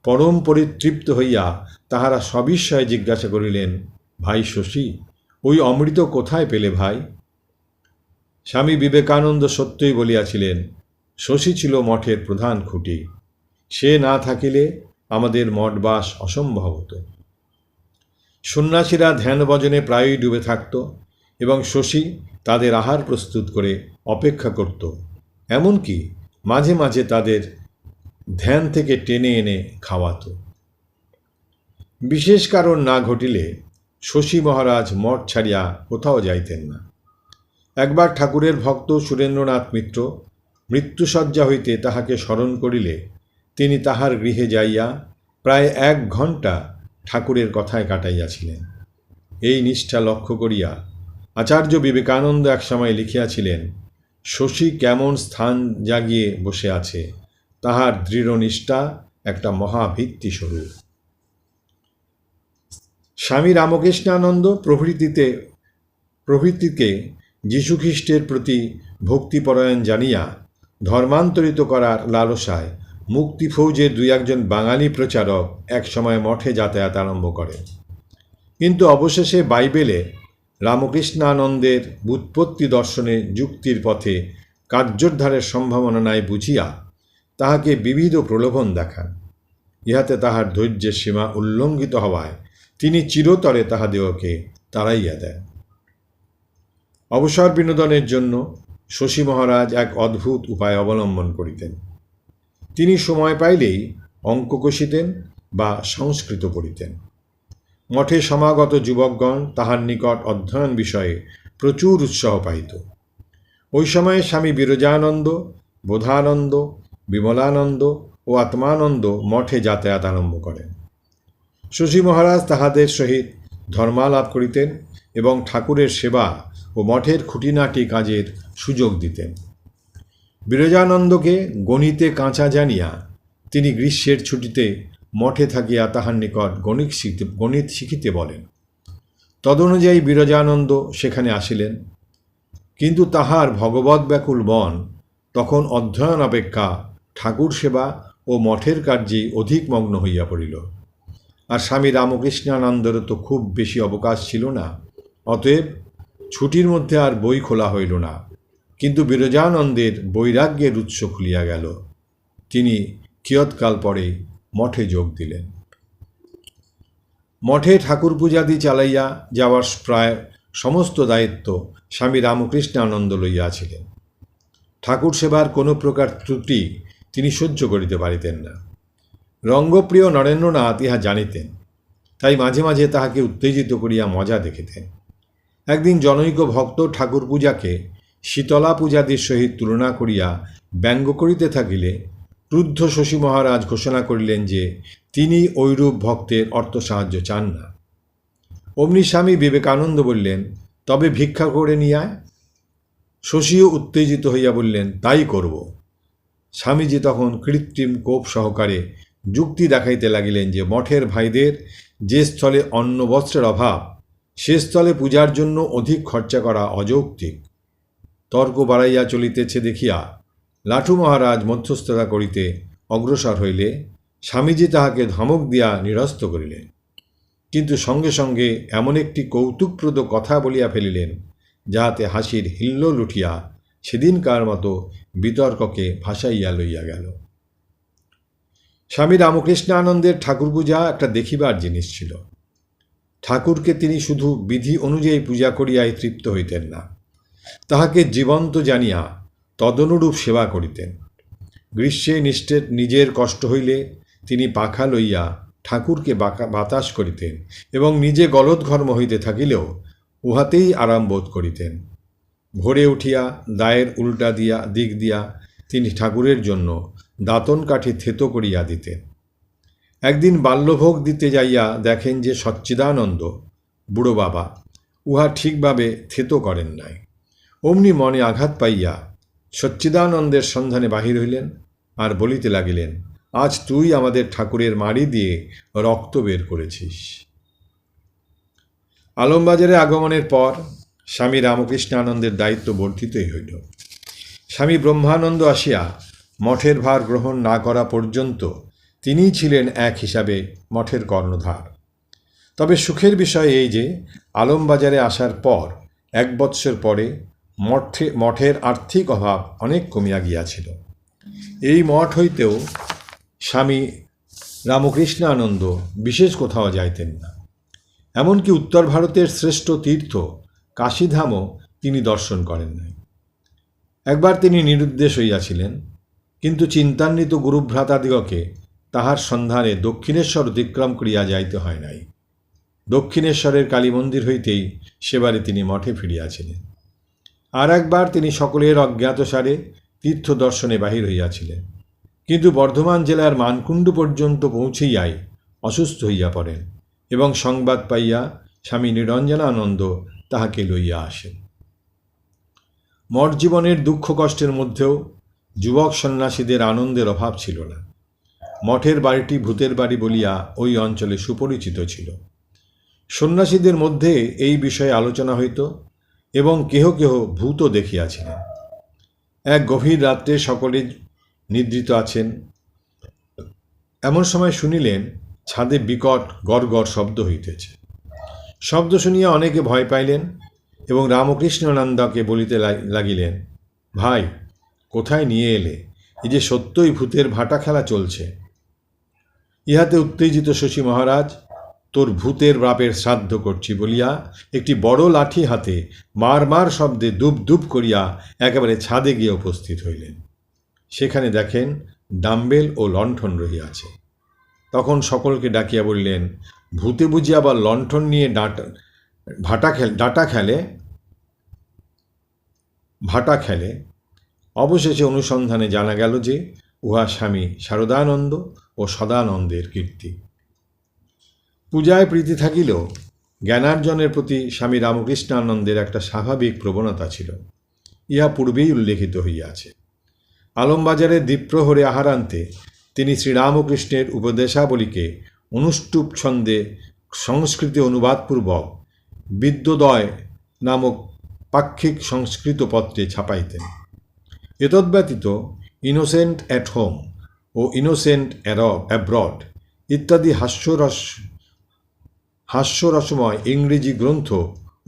পরম পরিতৃপ্ত হইয়া তাহারা সবিস্ময়ে জিজ্ঞাসা করিলেন, ভাই শশী, ওই অমৃত কোথায় পেলে ভাই? স্বামী বিবেকানন্দ সত্যই বলিয়াছিলেন, শশী ছিল মঠের প্রধান খুঁটি। সে না থাকিলে আমাদের মঠবাস অসম্ভব হতো। সন্ন্যাসীরা ধ্যান ভজনে প্রায়ই ডুবে থাকত এবং শশী তাদের আহার প্রস্তুত করে অপেক্ষা করত, এমনকি মাঝে মাঝে তাদের ধ্যান থেকে টেনে এনে খাওয়াত। বিশেষ কারণ না ঘটিলে শশী মহারাজ মঠ ছাড়িয়া কোথাও যাইতেন না। একবার ঠাকুরের ভক্ত সুরেন্দ্রনাথ মিত্র মৃত্যুশয্যা হইতে তাহাকে স্মরণ করিলে তিনি তাহার গৃহে যাইয়া প্রায় 1 ঘণ্টা ঠাকুরের কথায় কাটাইয়াছিলেন। এই নিষ্ঠা লক্ষ্য করিয়া আচার্য বিবেকানন্দ একসময় লিখিয়াছিলেন, শশী কেমন স্থান জাগিয়ে বসে আছে, তাহার দৃঢ় নিষ্ঠা একটা মহাভিত্তি স্বরূপ। স্বামী রামকৃষ্ণানন্দ প্রভৃতিকে যীশুখ্রিস্টের প্রতি ভক্তিপরায়ণ জানিয়া ধর্মান্তরিত করার লালসায় মুক্তি ফৌজের 2-1 জন বাঙালি প্রচারক একসময় মঠে যাতায়াত আরম্ভ করেন। কিন্তু অবশেষে বাইবেলে রামকৃষ্ণানন্দের ব্যুৎপত্তি দর্শনে যুক্তির পথে কার্যোদ্ধারের সম্ভাবনা নাই বুঝিয়া তাহাকে বিবিধ প্রলোভন দেখান। ইহাতে তাহার ধৈর্যের সীমা উল্লঙ্ঘিত হওয়ায় তিনি চিরতরে তাহাদিগকে তাড়াইয়া দেন। অবসর বিনোদনের জন্য শশী মহারাজ এক অদ্ভুত উপায় অবলম্বন করিতেন। তিনি সময় পাইলেই অঙ্ক কষিতেন বা সংস্কৃত পড়িতেন। মঠে সমাগত যুবকগণ তাহার নিকট অধ্যয়ন বিষয়ে প্রচুর উৎসাহ পাইত। ওই সময়ে স্বামী বিরজানন্দ, বোধানন্দ, বিমলানন্দ ও আত্মানন্দ মঠে যাতায়াত আরম্ভ করেন। শশী মহারাজ তাহাদের সহিত ধর্মালাপ করিতেন এবং ঠাকুরের সেবা ও মঠের খুঁটিনাটি কাজের সুযোগ দিতেন। বিরজানন্দকে গণিতে কাঁচা জানিয়া তিনি গ্রীষ্মের ছুটিতে মঠে থাকিয়া তাহার নিকট গণিত শিখিতে বলেন। তদনুযায়ী বিরজানন্দ সেখানে আসিলেন, কিন্তু তাহার ভগবৎ ব্যাকুল মন তখন অধ্যয়ন অপেক্ষা ঠাকুর সেবা ও মঠের কার্যে অধিক মগ্ন হইয়া পড়িল। আর স্বামী রামকৃষ্ণানন্দের তো খুব বেশি অবকাশ ছিল না, অতএব ছুটির মধ্যে আর বই খোলা হইল না। কিন্তু বিরজানন্দের বৈরাগ্যের উৎস খুলিয়া গেল। তিনি কিয়ৎকাল পরে মঠে যোগ দিলেন। মঠে ঠাকুর পূজাদি চালাইয়া যাওয়ার প্রায় সমস্ত দায়িত্ব স্বামী রামকৃষ্ণানন্দ লইয়াছিলেন। ঠাকুর সেবার কোনো প্রকার ত্রুটি তিনি সহ্য করিতে পারিতেন না। রঙ্গপ্রিয় নরেন্দ্রনাথ ইহা জানিতেন, তাই মাঝে মাঝে তাহাকে উত্তেজিত করিয়া মজা দেখিতেন। একদিন জনৈক ভক্ত ঠাকুর পূজাকে শীতলা পূজাদির সহিত তুলনা করিয়া ব্যঙ্গ করিতে থাকিলে ক্রুদ্ধ শশী মহারাজ ঘোষণা করিলেন যে তিনি ঐরূপ ভক্তের অর্থ সাহায্য চান না। অমনি স্বামী বিবেকানন্দ বললেন, তবে ভিক্ষা করে নিয়ে আয়। শশীও উত্তেজিত হইয়া বললেন, তাই করব। স্বামীজি তখন কৃত্রিম কোপ সহকারে যুক্তি দেখাইতে লাগিলেন যে মঠের ভাইদের যে স্থলে অন্ন বস্ত্রের অভাব, সে স্থলে পূজার জন্য অধিক খরচা করা অযৌক্তিক। তর্ক বাড়াইয়া চলিতেছে দেখিয়া লাঠু মহারাজ মধ্যস্থতা করিতে অগ্রসর হইলে স্বামীজি তাহাকে ধমক দিয়া নিরস্ত করিলেন, কিন্তু সঙ্গে সঙ্গে এমন একটি কৌতুকপ্রদ কথা বলিয়া ফেলিলেন যাহাতে হাসির হিল্লোল উঠিয়া সেদিনকার মতো বিতর্ককে ভাসাইয়া লইয়া গেল। স্বামী রামকৃষ্ণানন্দের ঠাকুর পূজা একটা দেখিবার জিনিস ছিল। ঠাকুরকে তিনি শুধু বিধি অনুযায়ী পূজা করিয়াই তৃপ্ত হইতেন না, তাহাকে জীবন্ত জানিয়া তদনুরূপ সেবা করিতেন। গ্রীষ্মে নিজের কষ্ট হইলে তিনি পাখা লইয়া ঠাকুরকে বাতাস করিতেন এবং নিজে গলদঘর্ম হইতে থাকিলেও উহাতেই আরাম বোধ করিতেন। ভোরে উঠিয়া দায়ের উল্টা দিক দিয়া তিনি ঠাকুরের জন্য দাঁতন কাঠি থেতো করিয়া দিতেন। একদিন বাল্যভোগ দিতে যাইয়া দেখেন যে সচ্চিদানন্দ বুড়ো বাবা উহা ঠিকভাবে থেতো করেন নাই। অমনি মনে আঘাত পাইয়া সচ্চিদানন্দের সন্ধানে বাহির হইলেন আর বলিতে লাগিলেন, আজ তুই আমাদের ঠাকুরের মাড়ি দিয়ে রক্ত বের করেছিস। আলমবাজারে আগমনের পর স্বামী রামকৃষ্ণানন্দের দায়িত্ব বর্ধিতই হইল। স্বামী ব্রহ্মানন্দ আসিয়া মঠের ভার গ্রহণ না করা পর্যন্ত তিনিই ছিলেন এক হিসাবে মঠের কর্ণধার। তবে সুখের বিষয় এই যে আলমবাজারে আসার পর 1 বৎসর পরে মঠের আর্থিক অভাব অনেক কমিয়া গিয়াছিল। এই মঠ হইতেও স্বামী রামকৃষ্ণানন্দ বিশেষ কোথাও যাইতেন না। এমনকি উত্তর ভারতের শ্রেষ্ঠ তীর্থ কাশীধামও তিনি দর্শন করেন নাই। একবার তিনি নিরুদ্দেশ হইয়াছিলেন, কিন্তু চিন্তান্বিত গুরুভ্রাতাদিগকে তাহার সন্ধানে দক্ষিণেশ্বর অতিক্রম করিয়া যাইতে হয় নাই। দক্ষিণেশ্বরের কালী মন্দির হইতেই সেবারে তিনি মঠে ফিরিয়াছিলেন। আর একবার তিনি সকলের অজ্ঞাতসারে তীর্থ দর্শনে বাহির হইয়াছিলেন, কিন্তু বর্ধমান জেলার মানকুণ্ডু পর্যন্ত পৌঁছিয়াই অসুস্থ হইয়া পড়েন এবং সংবাদ পাইয়া স্বামী নিরঞ্জনানন্দ তাহাকে লইয়া আসেন। মঠ জীবনের দুঃখ কষ্টের মধ্যেও যুবক সন্ন্যাসীদের আনন্দের অভাব ছিল না। মঠের বাড়িটি ভূতের বাড়ি বলিয়া ওই অঞ্চলে সুপরিচিত ছিল। সন্ন্যাসীদের মধ্যে এই বিষয়ে আলোচনা হইত এবং কেহ কেহ ভূতও দেখিয়াছিলেন। এক গভীর রাত্রে সকলে নিদ্রিত আছেন, এমন সময় শুনিলেন ছাদে বিকট গড়গড় শব্দ হইতেছে। শব্দ শুনিয়া অনেকে ভয় পাইলেন এবং রামকৃষ্ণানন্দকে বলিতে লাগিলেন, ভাই, কোথায় নিয়ে এলে? এই যে সত্যই ভূতের ভাটা খেলা চলছে। ইহাতে উত্তেজিত শশী মহারাজ, তোর ভূতের বাপের শ্রাদ্ধ করছি বলিয়া একটি বড় লাঠি হাতে মার মার শব্দে দুব দুব করিয়া একেবারে ছাদে গিয়ে উপস্থিত হইলেন। সেখানে দেখেন ডাম্বেল ও লণ্ঠন রহিয়াছে। তখন সকলকে ডাকিয়া বললেন, ভূতে বুঝি আবার লণ্ঠন নিয়ে ভাটা খেলে। অবশেষে অনুসন্ধানে জানা গেল যে উহা স্বামী শারদানন্দ ও সদানন্দের কীর্তি। পূজায় প্রীতি থাকিলেও জ্ঞানার্জনের প্রতি স্বামী রামকৃষ্ণানন্দের একটা স্বাভাবিক প্রবণতা ছিল, ইহা পূর্বেই উল্লেখিত হইয়াছে। আলমবাজারে দ্বীপ্রহরে আহারান্তে তিনি শ্রীরামকৃষ্ণের উপদেশাবলীকে অনুষ্টুপ ছন্দে সংস্কৃতে অনুবাদপূর্বক বিদ্যোদয় নামক পাক্ষিক সংস্কৃত পত্রে ছাপাইতেন। এতদ্ব্যতীত ইনোসেন্ট অ্যাট হোম ও ইনোসেন্ট অ্যাব্রড ইত্যাদি হাস্যরসময় ইংরেজি গ্রন্থ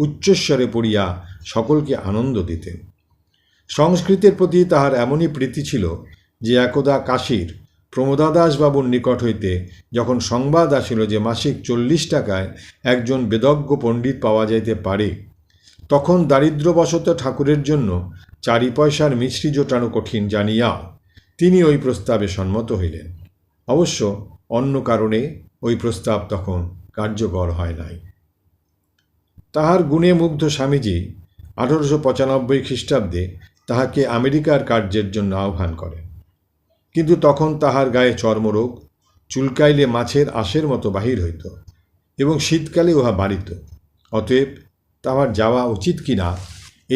উচ্চস্বরে পড়িয়া সকলকে আনন্দ দিতেন। সংস্কৃতের প্রতি তাহার এমনই প্রীতি ছিল যে একদা কাশীর প্রমোদাদাসবাবুর নিকট হইতে যখন সংবাদ আসিল যে মাসিক 40 টাকায় একজন বেদজ্ঞ পণ্ডিত পাওয়া যাইতে পারে, তখন দারিদ্র্যবশত ঠাকুরের জন্য 4 পয়সার মিছরি জোটানো কঠিন জানিয়া তিনি ওই প্রস্তাবে সম্মত হইলেন। অবশ্য অন্য কারণে ওই প্রস্তাব তখন কার্যকর হয় নাই। তাহার গুণে মুগ্ধ স্বামীজি 1895 খ্রিস্টাব্দে তাহাকে আমেরিকার কার্যের জন্য আহ্বান করেন। কিন্তু তখন তাহার গায়ে চর্মরোগ, চুলকাইলে মাছের আঁশের মতো বাহির হইত এবং শীতকালে উহা বাড়িত। অতএব তাহার যাওয়া উচিত কিনা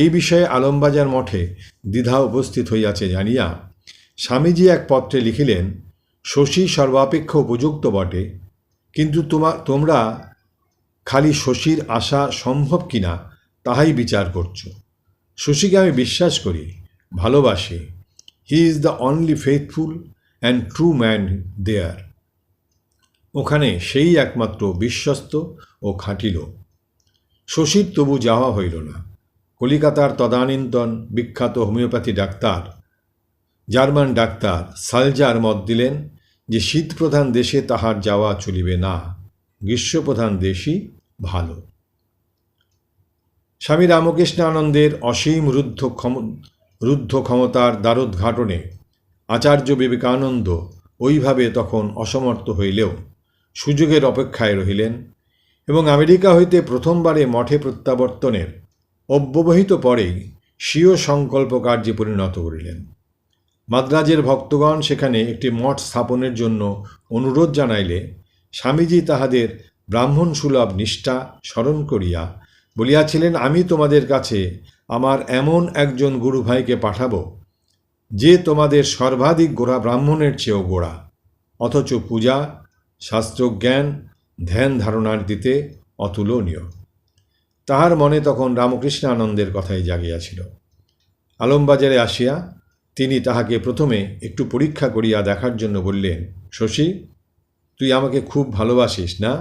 এই বিষয়ে আলমবাজার মঠে দ্বিধা উপস্থিত হইয়াছে জানিয়া স্বামীজি এক পত্রে লিখিলেন, শশী সর্বাপেক্ষা উপযুক্ত বটে, কিন্তু তোমরা খালি শশীর আশা সম্ভব কিনা তাহাই বিচার করছ। শশীকে আমি বিশ্বাস করি, ভালোবাসি। He is the only faithful and true man there. ওখানে সেই একমাত্র বিশ্বস্ত ও খাঁটি লোক। শশীর তবু যাওয়া হইল না। কলিকাতার তদানীন্তন বিখ্যাত হোমিওপ্যাথি ডাক্তার, জার্মান ডাক্তার সালজার মত দিলেন যে শীতপ্রধান দেশে তাহার যাওয়া চলিবে না, গ্রীষ্মপ্রধান দেশই ভালো। স্বামী রামকৃষ্ণানন্দের অসীম রুদ্ধ ক্ষমতার দ্বারোদ্ঘাটনে আচার্য বিবেকানন্দ ওইভাবে তখন অসমর্থ হইলেও সুযোগের অপেক্ষায় রহিলেন এবং আমেরিকা হইতে প্রথমবারে মঠে প্রত্যাবর্তনের অব্যবহিত পরেই স্বীয় সংকল্প কার্যে পরিণত করিলেন। মাদ্রাজের ভক্তগণ সেখানে একটি মঠ স্থাপনের জন্য অনুরোধ জানাইলে স্বামীজি তাহাদের ব্রাহ্মণ সুলভ নিষ্ঠা স্মরণ করিয়া বলিয়াছিলেন, আমি তোমাদের কাছে আমার এমন একজন গুরু ভাইকে পাঠাব যে তোমাদের সর্বাধিক গোড়া ব্রাহ্মণের চেয়েও গোড়া, অথচ পূজা, শাস্ত্রজ্ঞান, ধ্যান ধারণার দিতে অতুলনীয়। তাহার মনে তখন রামকৃষ্ণানন্দের কথাই জাগিয়াছিল। আলমবাজারে আসিয়া তিনি তাহাকে প্রথমে একটু পরীক্ষা করিয়া দেখার জন্য বললেন, শশী, তুই আমাকে খুব ভালোবাসিস না?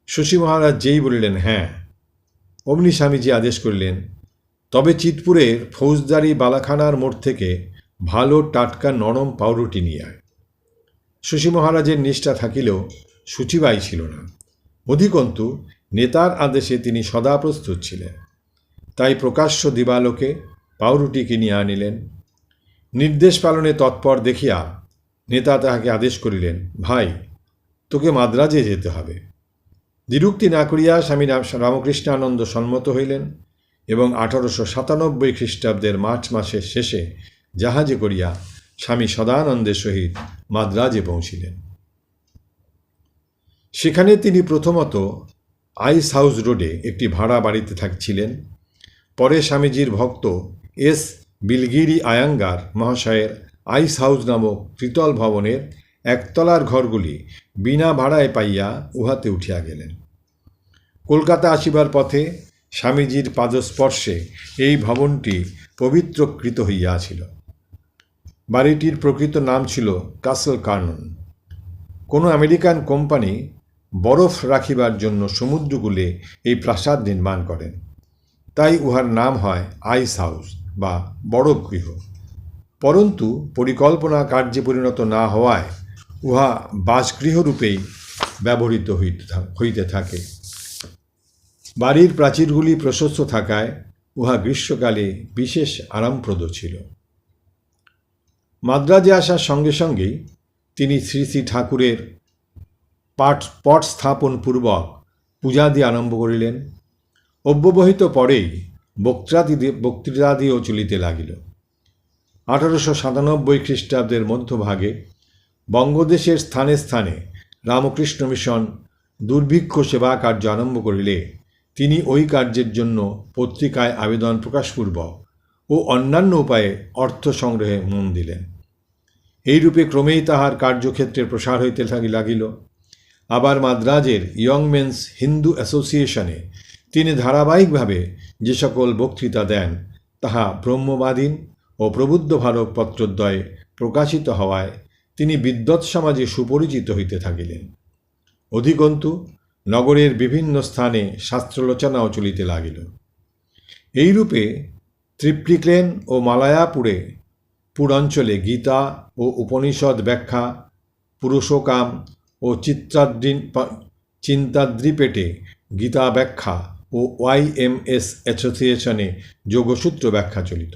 শশী মহারাজ যেই বলিলেন হ্যাঁ, অমনি স্বামীজি আদেশ করিলেন, তবে চিতপুরের ফৌজদারি বালাখানার মোড় থেকে ভালো টাটকা নরম পাউরুটি নিয়ে আয়। শশী মহারাজের নিষ্ঠা থাকিলেও শুচিবাই ছিল না, অধিকন্তু নেতার আদেশে তিনি সদা প্রস্তুত ছিলেন। তাই প্রকাশ্য দিবালোকে পাউরুটি কিনিয়া আনিলেন। নির্দেশ পালনে তৎপর দেখিয়া নেতা তাহাকে আদেশ করিলেন, ভাই, তোকে মাদ্রাজে যেতে হবে। দ্বিরুক্তি না করিয়া স্বামী রামকৃষ্ণানন্দ সম্মত হইলেন এবং 1897 খ্রিস্টাব্দের মার্চ মাসের শেষে জাহাজে করিয়া স্বামী সদানন্দের সহিত মাদ্রাজে পৌঁছিলেন। সেখানে তিনি প্রথমত আইস হাউস রোডে একটি ভাড়া বাড়িতে থাকছিলেন। পরে স্বামীজির ভক্ত এস বিলগিরি আয়াঙ্গার মহাশয়ের আইস হাউস নামক ত্রিতল ভবনের একতলার ঘরগুলি বিনা ভাড়ায় পাইয়া উহাতে উঠিয়া গেলেন। কলকাতা আসিবার পথে স্বামীজির পাদস্পর্শে এই ভবনটি পবিত্রকৃত হইয়াছিল। বাড়িটির প্রকৃত নাম ছিল কাসল কার্নন। কোনো আমেরিকান কোম্পানি বরফ রাখিবার জন্য সমুদ্রকূলে এই প্রাসাদ নির্মাণ করেন, তাই উহার নাম হয় আইস হাউস বা বরফ গৃহ। পরন্তু পরিকল্পনা কার্যে পরিণত না হওয়ায় উহা বাসগৃহরূপেই ব্যবহৃত হইতে থাকে। বাড়ির প্রাচীরগুলি প্রশস্ত থাকায় উহা গ্রীষ্মকালে বিশেষ আরামপ্রদ ছিল। মাদ্রাজে আসার সঙ্গে সঙ্গেই তিনি শ্রী শ্রী ঠাকুরের পট স্থাপন পূর্বক পূজাদি আরম্ভ করিলেন। অব্যবহিত পরেই বক্তৃতাদিও চলিতে লাগিল। 1897 খ্রিস্টাব্দের মধ্যভাগে বঙ্গদেশের স্থানে স্থানে রামকৃষ্ণ মিশন দুর্ভিক্ষ সেবা কার্য আরম্ভ করিলে তিনি ওই কার্যের জন্য পত্রিকায় আবেদন প্রকাশপূর্বক ও অন্যান্য উপায়ে অর্থ সংগ্রহে মন দিলেন। এইরূপে ক্রমেই তাহার কার্যক্ষেত্রের প্রসার হইতে লাগিল। আবার মাদ্রাজের ইয়ং মেন্স হিন্দু অ্যাসোসিয়েশনে তিনি ধারাবাহিকভাবে যে সকল বক্তৃতা দেন তাহা ব্রহ্মবাদীন ও প্রবুদ্ধ ভারত পত্রদ্বয়ে প্রকাশিত হওয়ায় তিনি বিদ্বৎ সমাজে সুপরিচিত হইতে থাকিলেন। অধিকন্তু নগরের বিভিন্ন স্থানে শাস্ত্রালোচনাও চলিতে লাগিল। এইরূপে ত্রিপ্লিকেন ও মালায়াপুরে পুরাঞ্চলে গীতা ও উপনিষদ ব্যাখ্যা, পুরুষকাম ও চিন্তাদ্রিপেটে গীতা ব্যাখ্যা ও YMS অ্যাসোসিয়েশনে যোগসূত্র ব্যাখ্যা চলিত।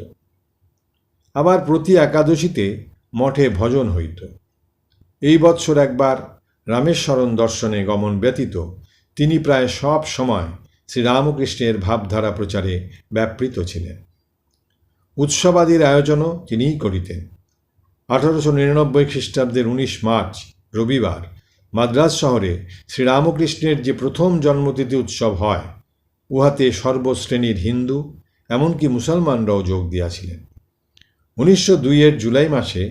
আবার প্রতি একাদশীতে মঠে ভজন হইত। এই বৎসর একবার রামেশ্বরণ দর্শনে গমন ব্যতীত তিনি প্রায় সব সময় শ্রীরামকৃষ্ণের ভাবধারা প্রচারে ব্যাপৃত ছিলেন। উৎসবাদির আয়োজনও তিনিই করিতেন। 1899 খ্রিস্টাব্দের 19 মার্চ রবিবার মাদ্রাজ শহরে শ্রীরামকৃষ্ণের যে প্রথম জন্মতিথি উৎসব হয়, উহাতে সর্বশ্রেণীর হিন্দু এমনকি মুসলমানরাও যোগ দিয়াছিলেন। 1902 জুলাই মাসে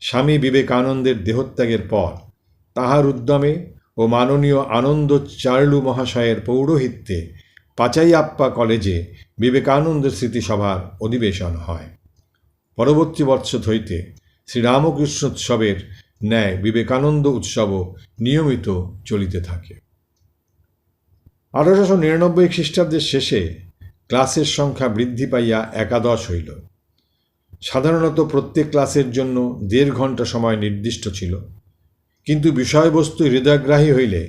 স্বামী বিবেকানন্দের দেহত্যাগের পর তাহার উদ্যমে ও মাননীয় আনন্দ চার্লু মহাশয়ের পৌরোহিত্যে পাচাইয়াপ্পা কলেজে বিবেকানন্দ স্মৃতিসভার অধিবেশন হয়। পরবর্তী বৎসর হইতে শ্রীরামকৃষ্ণ উৎসবের ন্যায় বিবেকানন্দ উৎসবও নিয়মিত চলিতে থাকে। 1899 খ্রিস্টাব্দের শেষে ক্লাসের সংখ্যা বৃদ্ধি পাইয়া 11 হইল। সাধারণত প্রত্যেক ক্লাসের জন্য 1.5 ঘণ্টা সময় নির্দিষ্ট ছিল, কিন্তু বিষয়বস্তু হৃদয়গ্রাহী হইলে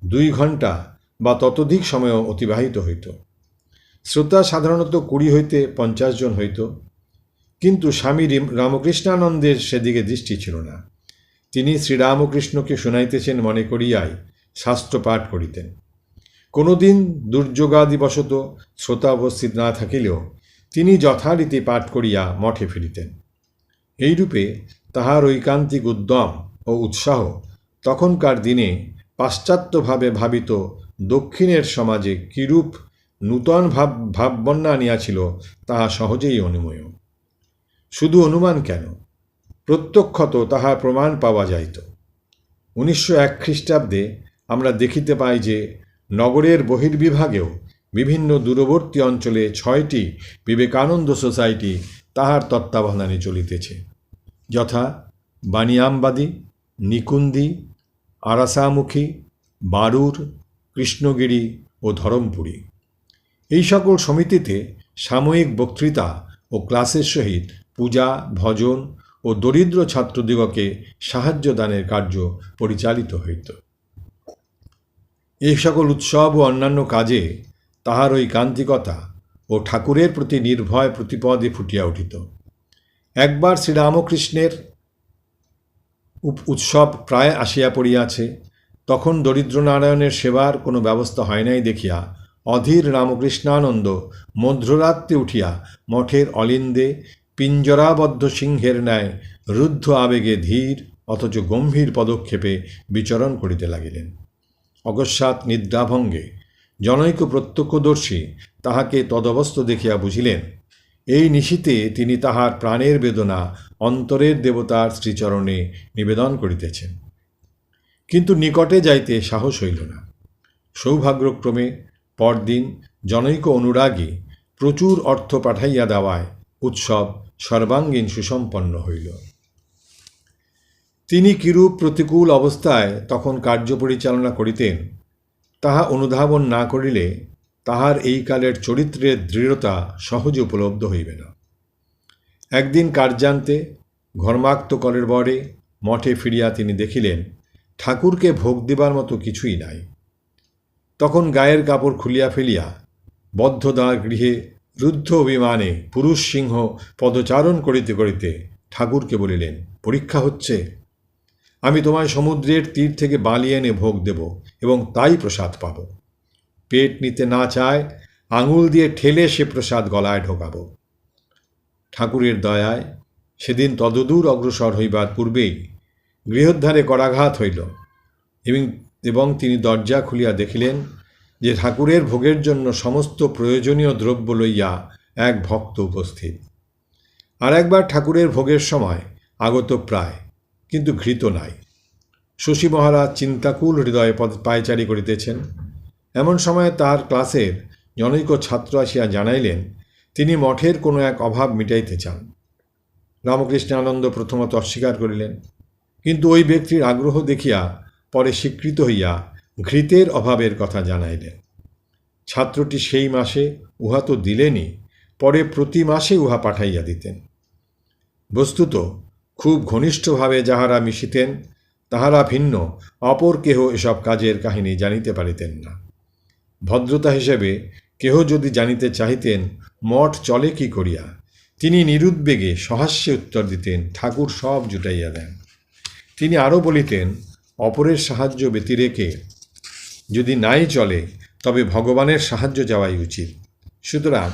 2 ঘণ্টা বা ততোধিক সময়ও অতিবাহিত হইত। শ্রোতা সাধারণত 20 হইতে 50 জন হইত, কিন্তু স্বামী রামকৃষ্ণানন্দের সেদিকে দৃষ্টি ছিল না। তিনি শ্রীরামকৃষ্ণকে শুনাইতেছেন মনে করিয়াই শাস্ত্র পাঠ করিতেন। কোনোদিন দুর্যোগাদিবশত শ্রোতা উপস্থিত না থাকিলেও তিনি যথারীতি পাঠ করিয়া মঠে ফিরিতেন। এইরূপে তাহার ঐকান্তিক উদ্যম ও উৎসাহ তখনকার দিনে পাশ্চাত্যভাবে ভাবিত দক্ষিণের সমাজে কিরূপ নূতন ভাববন্যা আনিয়াছিল তাহা সহজেই অনুমেয়। শুধু অনুমান কেন, প্রত্যক্ষত তাহার প্রমাণ পাওয়া যাইত। 1901 খ্রিস্টাব্দে আমরা দেখিতে পাই যে নগরের বহির্বিভাগেও বিভিন্ন দূরবর্তী অঞ্চলে 6টি বিবেকানন্দ সোসাইটি তাহার তত্ত্বাবধানে চলিতেছে, যথা বানিয়ামবাদী, নিকুন্দি, আরাসামুখী, বারুর, কৃষ্ণগিরি ও ধরমপুরী। এই সকল সমিতিতে সাময়িক বক্তৃতা ও ক্লাসের সহিত পূজা, ভজন ও দরিদ্র ছাত্রদিগকে সাহায্য দানের কার্য পরিচালিত হইত। এই সকল উৎসব ও অন্যান্য কাজে তাহার ঐকান্তিকতা ও ঠাকুরের প্রতি নির্ভয় প্রতিপদে ফুটিয়া উঠিত। একবার শ্রীরামকৃষ্ণের উৎসব প্রায় আসিয়া পড়িয়াছে, তখন দরিদ্রনারায়ণের সেবার কোনো ব্যবস্থা হয় নাই দেখিয়া অধীর রামকৃষ্ণানন্দ মধ্যরাত্রে উঠিয়া মঠের অলিন্দে পিঞ্জরাবদ্ধ সিংহের ন্যায় রুদ্ধ আবেগে ধীর অথচ গম্ভীর পদক্ষেপে বিচরণ করিতে লাগিলেন। অকস্মাৎ নিদ্রাভঙ্গে জনৈক প্রত্যক্ষদর্শী তাহাকে তদবস্থ দেখিয়া বুঝিলেন, এই নিশীতে তিনি তাহার প্রাণের বেদনা অন্তরের দেবতার শ্রীচরণে নিবেদন করিতেছেন। কিন্তু নিকটে যাইতে সাহস হইল না। সৌভাগ্যক্রমে পরদিন জনৈক অনুরাগী প্রচুর অর্থ পাঠাইয়া দেওয়ায় উৎসব সর্বাঙ্গীন সুসম্পন্ন হইল। তিনি কিরূপ প্রতিকূল অবস্থায় তখন কার্য পরিচালনা করিতেন তাহা অনুধাবন না করিলে তাহার এই কালের চরিত্রের দৃঢ়তা সহজে উপলব্ধ হইবে না। একদিন কার্যান্তে ঘর্মাক্ত কলের বরে মঠে ফিরিয়া তিনি দেখিলেন ঠাকুরকে ভোগ দিবার মতো কিছুই নাই। তখন গায়ের কাপড় খুলিয়া ফেলিয়া বদ্ধদ্বার গৃহে রুদ্ধ অভিমানে পুরুষ সিংহ পদচারণ করিতে করিতে ঠাকুরকে বলিলেন, পরীক্ষা হচ্ছে, আমি তোমায় সমুদ্রের তীর থেকে বালি এনে ভোগ দেব এবং তাই প্রসাদ পাব। পেট নিতে না চায় আঙুল দিয়ে ঠেলে সে প্রসাদ গলায় ঢোকাব। ঠাকুরের দয়ায় সেদিন ততদূর অগ্রসর হইবার পূর্বেই গৃহোদ্ধারে করাঘাত হইল এবং তিনি দরজা খুলিয়া দেখিলেন যে ঠাকুরের ভোগের জন্য সমস্ত প্রয়োজনীয় দ্রব্য লইয়া এক ভক্ত উপস্থিত। আর একবার ঠাকুরের ভোগের সময় আগত প্রায়, কিন্তু ঘৃত নাই। শশী মহারাজ চিন্তাকুল হৃদয়ে পায়চারি করিতেছেন। এমন সময় তার ক্লাসের জনৈক ছাত্র আসিয়া জানাইলেন তিনি মঠের কোনো এক অভাব মিটাইতে চান। রামকৃষ্ণানন্দ প্রথমত অস্বীকার করিলেন, কিন্তু ওই ব্যক্তির আগ্রহ দেখিয়া পরে স্বীকৃত হইয়া ঘৃতের অভাবের কথা জানাইলেন। ছাত্রটি সেই মাসে উহা তো দিলেনই, পরে প্রতি মাসে উহা পাঠাইয়া দিতেন। বস্তুত খুব ঘনিষ্ঠভাবে যাহারা মিশিতেন তাহারা ভিন্ন অপর কেহ এসব কাজের কাহিনী জানিতে পারিতেন না। ভদ্রতা হিসেবে কেহ যদি জানিতে চাহিতেন মঠ চলে কি করিয়া, তিনি নিরুদ্বেগে সহাস্যে উত্তর দিতেন, ঠাকুর সব জুটাইয়া দেন। তিনি আরও বলিতেন, অপরের সাহায্য ব্যতিরেকে যদি নাই চলে তবে ভগবানের সাহায্য যাওয়াই উচিত। সুতরাং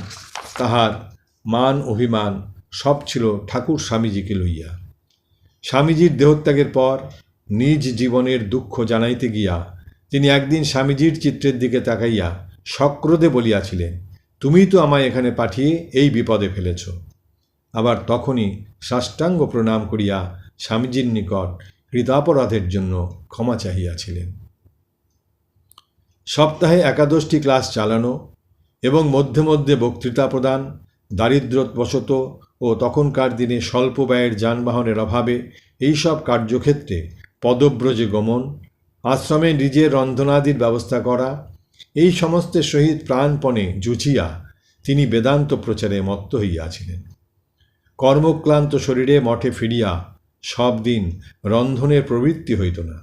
তাহার মান অভিমান সব ছিল ঠাকুর স্বামীজিকে লইয়া। স্বামীজির দেহত্যাগের পর নিজ জীবনের দুঃখ জানাইতে গিয়া তিনি একদিন স্বামীজির চিত্রের দিকে তাকাইয়া সক্রোধে বলিয়াছিলেন, তুমিই তো আমায় এখানে পাঠিয়ে এই বিপদে ফেলেছ। আবার তখনই সাষ্টাঙ্গ প্রণাম করিয়া স্বামীজির নিকট কৃতাপরাধের জন্য ক্ষমা চাহিয়াছিলেন। সপ্তাহে 11টি ক্লাস চালানো এবং মধ্যে মধ্যে বক্তৃতা প্রদান, দারিদ্র্যবশত ও তখনকার দিনে স্বল্প ব্যয়ের যানবাহনের অভাবে এইসব কার্যক্ষেত্রে পদব্রজে গমন, আশ্রমে নিজের রন্ধনাদির ব্যবস্থা করা, এই সমস্তের সহিত প্রাণপণে জুঝিয়া তিনি বেদান্ত প্রচারে মত্ত হইয়াছিলেন। কর্মক্লান্ত শরীরে মঠে ফিরিয়া সব দিন রন্ধনের প্রবৃত্তি হইত না।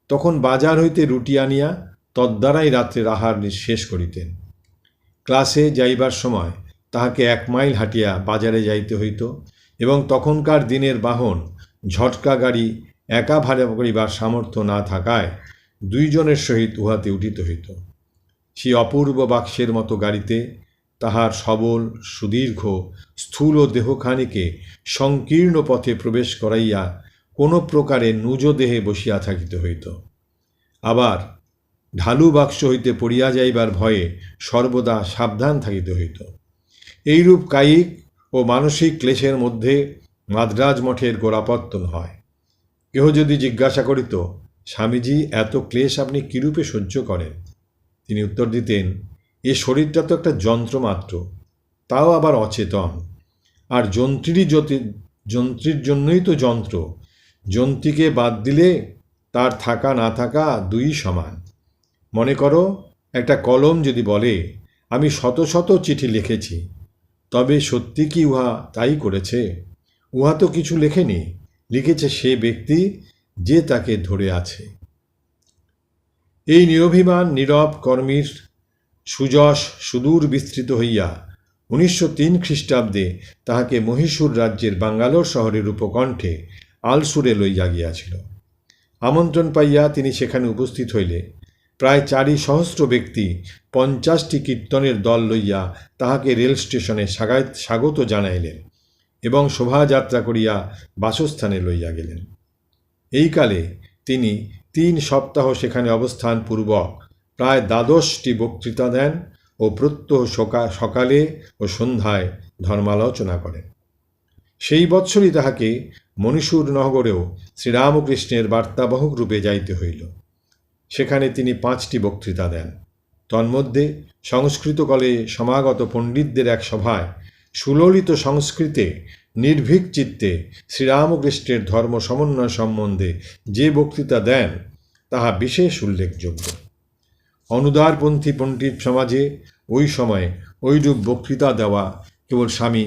তখন বাজার হইতে রুটি আনিয়া তদ্বারাই রাত্রের আহার শেষ করিতেন। ক্লাসে যাইবার সময় তাহাকে 1 মাইল হাঁটিয়া বাজারে যাইতে হইত এবং তখনকার দিনের বাহন ঝটকা গাড়ি একা ভাড়া করিবার সামর্থ্য না থাকায় 2 জনের সহিত উহাতে উঠিতে হইত। সেই অপূর্ব বাক্সের মতো গাড়িতে তাহার সবল সুদীর্ঘ স্থূল দেহখানিকে সংকীর্ণ পথে প্রবেশ করাইয়া কোনো প্রকারে নুজ দেহে বসিয়া থাকিতে হইত। আবার ঢালু বাক্স হইতে পড়িয়া যাইবার ভয়ে সর্বদা সাবধান থাকিতে হইত। এইরূপ কায়িক ও মানসিক ক্লেশের মধ্যে মাদ্রাজ মঠের গোড়াপত্তন হয়। কেহ যদি জিজ্ঞাসা করিত, স্বামীজি এত ক্লেশ আপনি কিরূপে সহ্য করেন? তিনি উত্তর দিতেন, এ শরীরটা তো একটা যন্ত্র মাত্র, তাও আবার অচেতন, আর যন্ত্রীর জন্যই তো যন্ত্র। যন্ত্রীকে বাদ দিলে তার থাকা না থাকা 2 সমান। মনে করো, একটা কলম যদি বলে, আমি শত শত চিঠি লিখেছি, তবে সত্যি কি উহা তাই করেছে? উহা তো কিছু লেখেনি, লিখেছে সে ব্যক্তি যে তাকে ধরে আছে। এই নিরভিমান নীরব কর্মীর সুযশ সুদূর বিস্তৃত হইয়া 1903 খ্রিস্টাব্দে তাহাকে মহীশূর রাজ্যের বাঙ্গালোর শহরের উপকণ্ঠে আলসুরে লইয়া গিয়াছিল। আমন্ত্রণ পাইয়া তিনি সেখানে উপস্থিত হইলে প্রায় 4 সহস্র ব্যক্তি 50টি কীর্তনের দল লইয়া তাহাকে রেল স্টেশনে স্বাগত জানাইলেন এবং শোভাযাত্রা করিয়া বাসস্থানে লইয়া গেলেন। এই কালে তিনি 3 সপ্তাহ সেখানে অবস্থানপূর্বক প্রায় 12টি বক্তৃতা দেন ও প্রত্যহ সকালে ও সন্ধ্যায় ধর্মালোচনা করেন। সেই বৎসরই তাহাকে মহীশূর নগরেও শ্রীরামকৃষ্ণের বার্তাবাহক রূপে যাইতে হইল। সেখানে তিনি 5টি বক্তৃতা দেন। তন্মধ্যে সংস্কৃত কলে সমাগত পণ্ডিতদের এক সভায় সুললিত সংস্কৃতে নির্ভীক চিত্তে শ্রীরামকৃষ্ণের ধর্ম সমন্বয় সম্বন্ধে যে বক্তৃতা দেন তাহা বিশেষ উল্লেখযোগ্য। অনুদারপন্থী পণ্ডিত সমাজে ওই সময়ে ওইরূপ বক্তৃতা দেওয়া কেবল স্বামী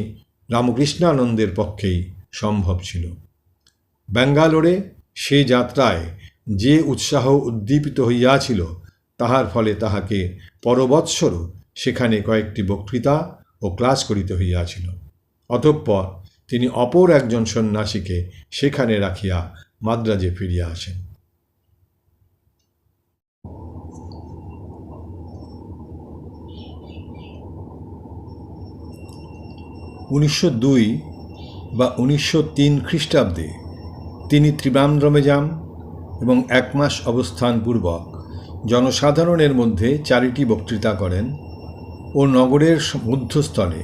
রামকৃষ্ণানন্দের পক্ষেই সম্ভব ছিল। ব্যাঙ্গালোরে সে যাত্রায় যে উৎসাহ উদ্দীপিত হইয়াছিল, তাহার ফলে তাহাকে পরবৎসরও সেখানে কয়েকটি বক্তৃতা ও ক্লাস করিতে হইয়াছিল। অতঃপর তিনি অপর একজন সন্ন্যাসীকে সেখানে রাখিয়া মাদ্রাজে ফিরিয়া আসেন। 1902 বা 1903 খ্রিস্টাব্দে তিনি ত্রিবান্দ্রমে যান এবং 1 মাস অবস্থানপূর্বক জনসাধারণের মধ্যে 4টি বক্তৃতা করেন ও নগরের মধ্যস্থলে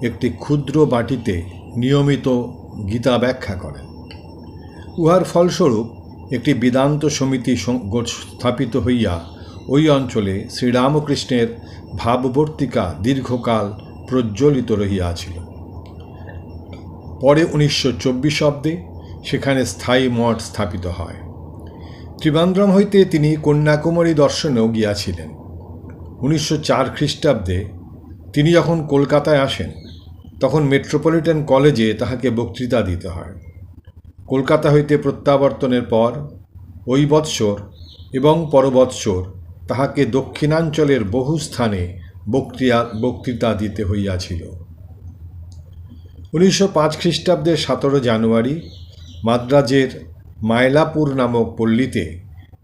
একটি ক্ষুদ্র বাটিতে নিয়মিত গীতা ব্যাখ্যা করেন। উহার ফলস্বরূপ একটি বেদান্ত সমিতি স্থাপিত হইয়া ওই অঞ্চলে শ্রীরামকৃষ্ণের ভাববর্তিকা দীর্ঘকাল প্রজ্বলিত রহিয়াছিল। পরে 1924 অব্দে সেখানে স্থায়ী মঠ স্থাপিত হয়। ত্রিবান্দ্রম হইতে তিনি কন্যাকুমারী দর্শনেও গিয়াছিলেন। 1904 খ্রিস্টাব্দে তিনি যখন কলকাতায় আসেন, তখন মেট্রোপলিটন কলেজে তাহাকে বক্তৃতা দিতে হয়। কলকাতা হইতে প্রত্যাবর্তনের পর ওই বৎসর এবং পরবৎসর তাহাকে দক্ষিণাঞ্চলের বহু স্থানে বক্তৃতা দিতে হইয়াছিল। 1905 খ্রিস্টাব্দের 17 জানুয়ারি মাদ্রাজের মাইলাপুর নামক পল্লীতে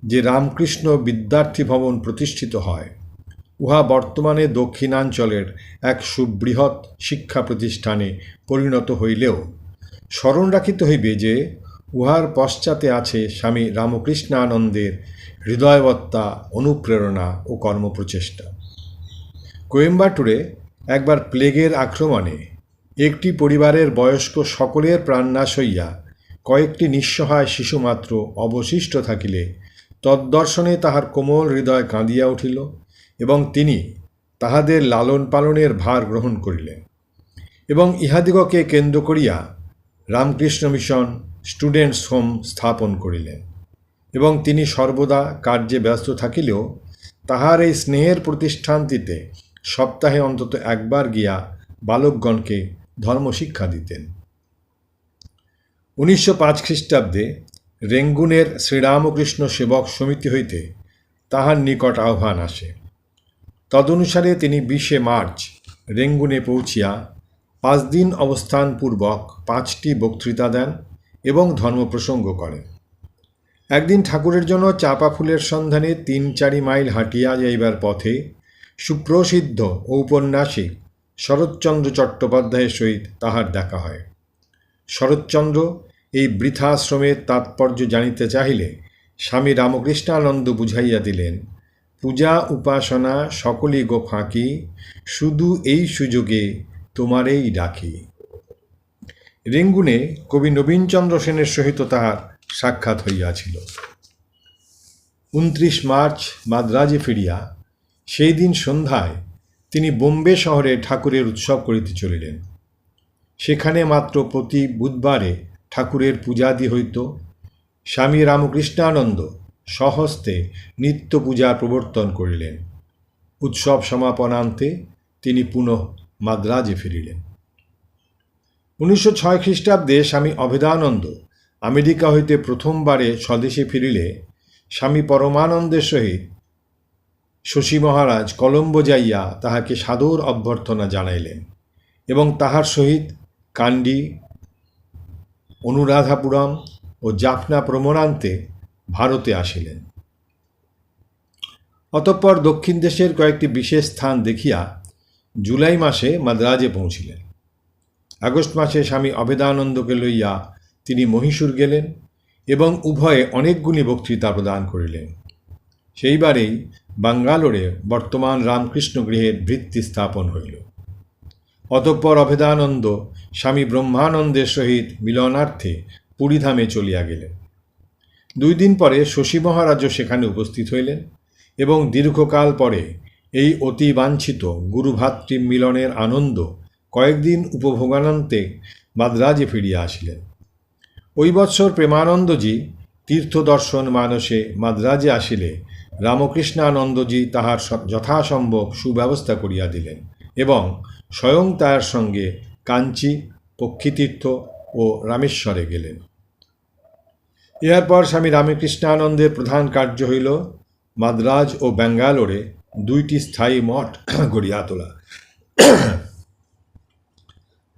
যে রামকৃষ্ণ বিদ্যার্থী ভবন প্রতিষ্ঠিত হয়, উহা বর্তমানে দক্ষিণাঞ্চলের এক সুবৃহৎ শিক্ষা প্রতিষ্ঠানে পরিণত হইলেও স্মরণ রাখিতে হইবে যে উহার পশ্চাতে আছে স্বামী রামকৃষ্ণানন্দের হৃদয়বত্তা, অনুপ্রেরণা ও কর্মপ্রচেষ্টা। কোয়েম্বাটুরে একবার প্লেগের আক্রমণে একটি পরিবারের বয়স্ক সকলের প্রাণনাশ হইয়া কয়েকটি নিঃসহায় শিশুমাত্র অবশিষ্ট থাকিলে তদ্দর্শনে তাহার কোমল হৃদয় কাঁদিয়া উঠিল এবং তিনি তাহাদের লালন পালনের ভার গ্রহণ করিলেন এবং ইহাদিগকে কেন্দ্র করিয়া রামকৃষ্ণ মিশন স্টুডেন্টস হোম স্থাপন করিলেন এবং তিনি সর্বদা কার্যে ব্যস্ত থাকিলেও তাহার এই স্নেহের প্রতিষ্ঠানটিতে সপ্তাহে অন্তত একবার গিয়া বালকগণকে ধর্মশিক্ষা দিতেন। 1905 খ্রিস্টাব্দে রেঙ্গুনের শ্রীরামকৃষ্ণ সেবক সমিতি হইতে তাহার নিকট আহ্বান আসে। তদনুসারে তিনি 20 মার্চ রেঙ্গুনে পৌঁছিয়া 5 দিন অবস্থানপূর্বক 5টি বক্তৃতা দেন এবং ধর্মপ্রসঙ্গ করেন। একদিন ঠাকুরের জন্য চাপা ফুলের সন্ধানে 3-4 মাইল হাঁটিয়া যাইবার পথে সুপ্রসিদ্ধ ঔপন্যাসিক শরৎচন্দ্র চট্টোপাধ্যায়ের সহিত তাহার দেখা হয়। শরৎচন্দ্র এই বৃথাশ্রমের তাৎপর্য জানিতে চাহিলে স্বামী রামকৃষ্ণানন্দ বুঝাইয়া দিলেন, পূজা উপাসনা সকলই গো ফাঁকি, শুধু এই সুযোগে তোমারেই ডাকি। রেঙ্গুনে কবি নবীনচন্দ্র সেনের সহিত তাহার সাক্ষাৎ হইয়াছিল। 29 মার্চ মাদ্রাজে ফিরিয়া সেই দিন সন্ধ্যায় তিনি বোম্বে শহরে ঠাকুরের উৎসব করিতে চলিলেন। সেখানে মাত্র প্রতি বুধবারে ঠাকুরের পূজাদি হইত। স্বামী রামকৃষ্ণানন্দ স্বহস্তে নিত্য পূজার প্রবর্তন করিলেন। উৎসব সমাপনান্তে তিনি পুনঃ মাদ্রাজে ফিরিলেন। 1906 খ্রিস্টাব্দে স্বামী অভেদানন্দ আমেরিকা হইতে প্রথমবারে স্বদেশে ফিরিলে স্বামী পরমানন্দের সহিত শশী মহারাজ কলম্বো যাইয়া তাহাকে সাদর অভ্যর্থনা জানাইলেন এবং তাহার সহিত কান্ডি, অনুরাধাপুরম ও জাফনা ভ্রমণান্তে ভারতে আসিলেন। অতঃপর দক্ষিণ দেশের কয়েকটি বিশেষ স্থান দেখিয়া জুলাই মাসে মাদ্রাজে পৌঁছিলেন। আগস্ট মাসে স্বামী অভেদানন্দকে লইয়া তিনি মহীশূর গেলেন এবং উভয়ে অনেকগুলি বক্তৃতা প্রদান করিলেন। সেইবারেই বাঙ্গালোরে বর্তমান রামকৃষ্ণ গৃহের ভিত্তি স্থাপন হইল। অতঃপর অভেদানন্দ স্বামী ব্রহ্মানন্দের সহিত মিলনার্থে পুরীধামে চলিয়া গেলেন। 2 দিন পরে শশী মহারাজও সেখানে উপস্থিত হইলেন এবং দীর্ঘকাল পরে এই অতি বাঞ্ছিত গুরুভাতৃ মিলনের আনন্দ কয়েকদিন উপভোগানন্তে মাদ্রাজে ফিরিয়া আসিলেন। ওই বৎসর প্রেমানন্দজি তীর্থদর্শন মানসে মাদ্রাজে আসিলে রামকৃষ্ণানন্দজি তাহার যথাসম্ভব সুব্যবস্থা করিয়া দিলেন এবং স্বয়ং তাহার সঙ্গে কাঞ্চি, পক্ষীতীর্থ ও রামেশ্বরে গেলেন। ইহার পর স্বামী রামকৃষ্ণানন্দের প্রধান কার্য হইল মাদ্রাজ ও ব্যাঙ্গালোরে 2টি স্থায়ী মঠ গড়িয়া তোলা।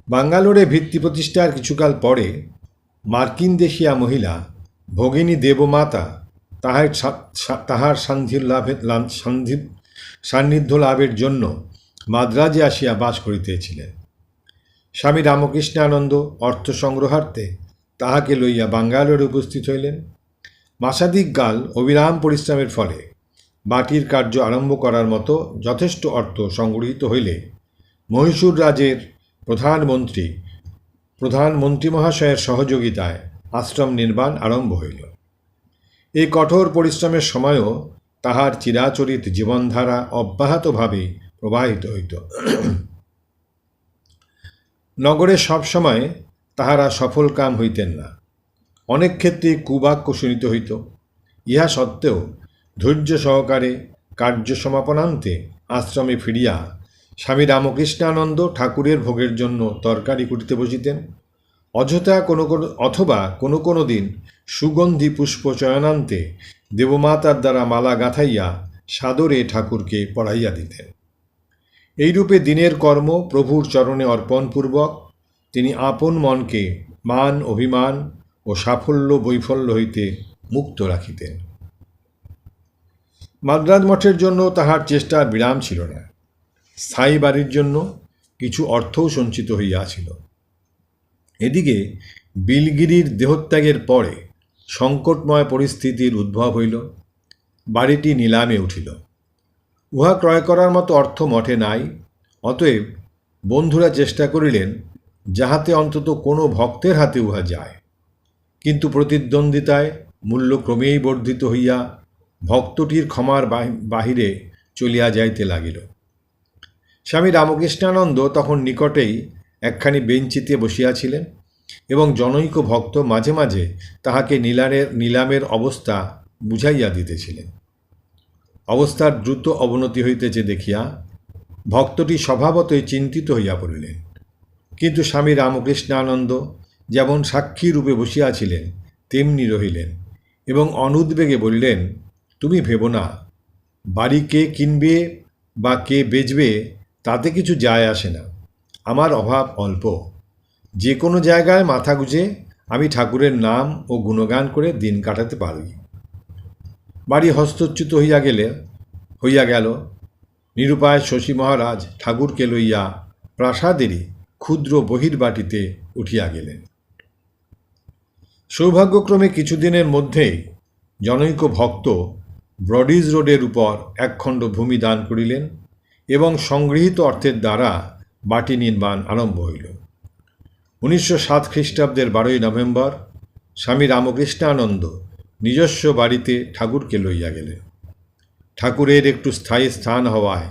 বাঙ্গালোরে ভিত্তি প্রতিষ্ঠার কিছুকাল পরে মার্কিন দেশীয়া মহিলা ভগিনী দেবমাতা তাহার সান্নিধ্য লাভের জন্য মাদ্রাজে আসিয়া বাস করিতেছিলেন। স্বামী রামকৃষ্ণানন্দ অর্থ সংগ্রহার্থে তাহাকে লইয়া বাঙ্গালোরে উপস্থিত হইলেন। মাসাদিককাল অবিরাম পরিশ্রমের ফলে বাটির কার্য আরম্ভ করার মতো যথেষ্ট অর্থ সংগৃহীত হইলে মহীশূর রাজের প্রধানমন্ত্রী মহাশয়ের সহযোগিতায় আশ্রম নির্মাণ আরম্ভ হইল। এই কঠোর পরিশ্রমের সময়ও তাহার চিরাচরিত জীবনধারা অব্যাহতভাবে প্রবাহিত হইত। নগরে সবসময় তাহারা সফল কাম হইতেন না, অনেক ক্ষেত্রে কুবাক্য শুনিত হইত। ইহা সত্ত্বেও ধৈর্য সহকারে কার্য সমাপনান্তে আশ্রমে ফিরিয়া স্বামী রামকৃষ্ণানন্দ ঠাকুরের ভোগের জন্য তরকারি কুটিতে বসিতেন, অথবা কোনো কোনো দিন সুগন্ধি পুষ্প চয়নান্তে দেবমাতার দ্বারা মালা গাঁথাইয়া সাদরে ঠাকুরকে পড়াইয়া দিতেন। এইরূপে দিনের কর্ম প্রভুর চরণে অর্পণপূর্বক তিনি আপন মনকে মান, অভিমান ও সাফল্য বৈফল্য হইতে মুক্ত রাখিতেন। মাদ্রাজ মঠের জন্য তাহার চেষ্টার বিরাম ছিল না। স্থায়ী বাড়ির জন্য কিছু অর্থও সঞ্চিত হইয়াছিল। এদিকে বিলগিরির দেহত্যাগের পরে সংকটময় পরিস্থিতির উদ্ভব হইল। বাড়িটি নিলামে উঠিল। উহা ক্রয় করার মতো অর্থ মঠে নাই। অতএব বন্ধুরা চেষ্টা করিলেন যাহাতে অন্তত কোনো ভক্তের হাতে উহা যায়। কিন্তু প্রতিদ্বন্দ্বিতায় মূল্য ক্রমেই বর্ধিত হইয়া ভক্তটির ক্ষমার বাহিরে চলিয়া যাইতে লাগিল। স্বামী রামকৃষ্ণানন্দ তখন নিকটেই একখানি বেঞ্চিতে বসিয়াছিলেন এবং জনৈক ভক্ত মাঝে মাঝে তাহাকে নিলামের অবস্থা বুঝাইয়া দিতেছিলেন। অবস্থার দ্রুত অবনতি হইতেছে দেখিয়া ভক্তটি স্বভাবতই চিন্তিত হইয়া পড়িলেন। কিন্তু স্বামী রামকৃষ্ণানন্দ যেমন সাক্ষী রূপে বসিয়াছিলেন তেমনি রহিলেন এবং অনুদ্বেগে বলিলেন, তুমি ভেবো না, বাড়ি কে কিনবে বা কে বেচবে তাতে কিছু যায় আসে না। আমার অভাব অল্প। যে কোনো জায়গায় মাথা গুঁজে আমি ঠাকুরের নাম ও গুণগান করে দিন কাটাতে পারি। বাড়ি হস্তচ্যুত হইয়া গেল। নিরুপায় শশী মহারাজ ঠাকুরকে লইয়া প্রাসাদেরই ক্ষুদ্র বহির্বাটিতে উঠিয়া গেলেন। সৌভাগ্যক্রমে কিছুদিনের মধ্যেই জনৈক ভক্ত ব্রডিজ রোডের উপর একখণ্ড ভূমি দান করিলেন এবং সংগৃহীত অর্থের দ্বারা বাটি নির্মাণ আরম্ভ হইল। 1907 খ্রিস্টাব্দের 12 নভেম্বর স্বামী রামকৃষ্ণানন্দ নিজস্ব বাড়িতে ঠাকুরকে লইয়া গেলেন। ঠাকুরের একটু স্থায়ী স্থান হওয়ায়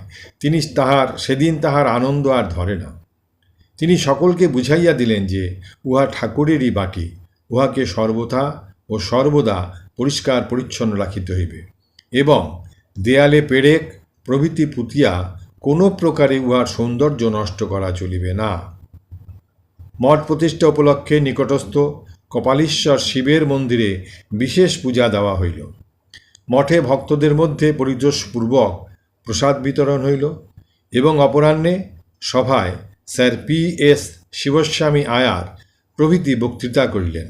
সেদিন তাহার আনন্দ আর ধরে না। তিনি সকলকে বুঝাইয়া দিলেন যে উহা ঠাকুরেরই বাটি, উহাকে সর্বথা ও সর্বদা পরিষ্কার পরিচ্ছন্ন রাখিতে হইবে এবং দেয়ালে পেরেক প্রভৃতি পুঁতিয়া কোনো প্রকারে উহার সৌন্দর্য নষ্ট করা চলিবে না। মঠ প্রতিষ্ঠা উপলক্ষে নিকটস্থ কপালীশ্বর শিবের মন্দিরে বিশেষ পূজা দেওয়া হইল। মঠে ভক্তদের মধ্যে পরিতোষপূর্বক প্রসাদ বিতরণ হইল এবং অপরাহ্নে সভায় স্যার P.S. শিবস্বামী আয়ার প্রভৃতি বক্তৃতা করিলেন।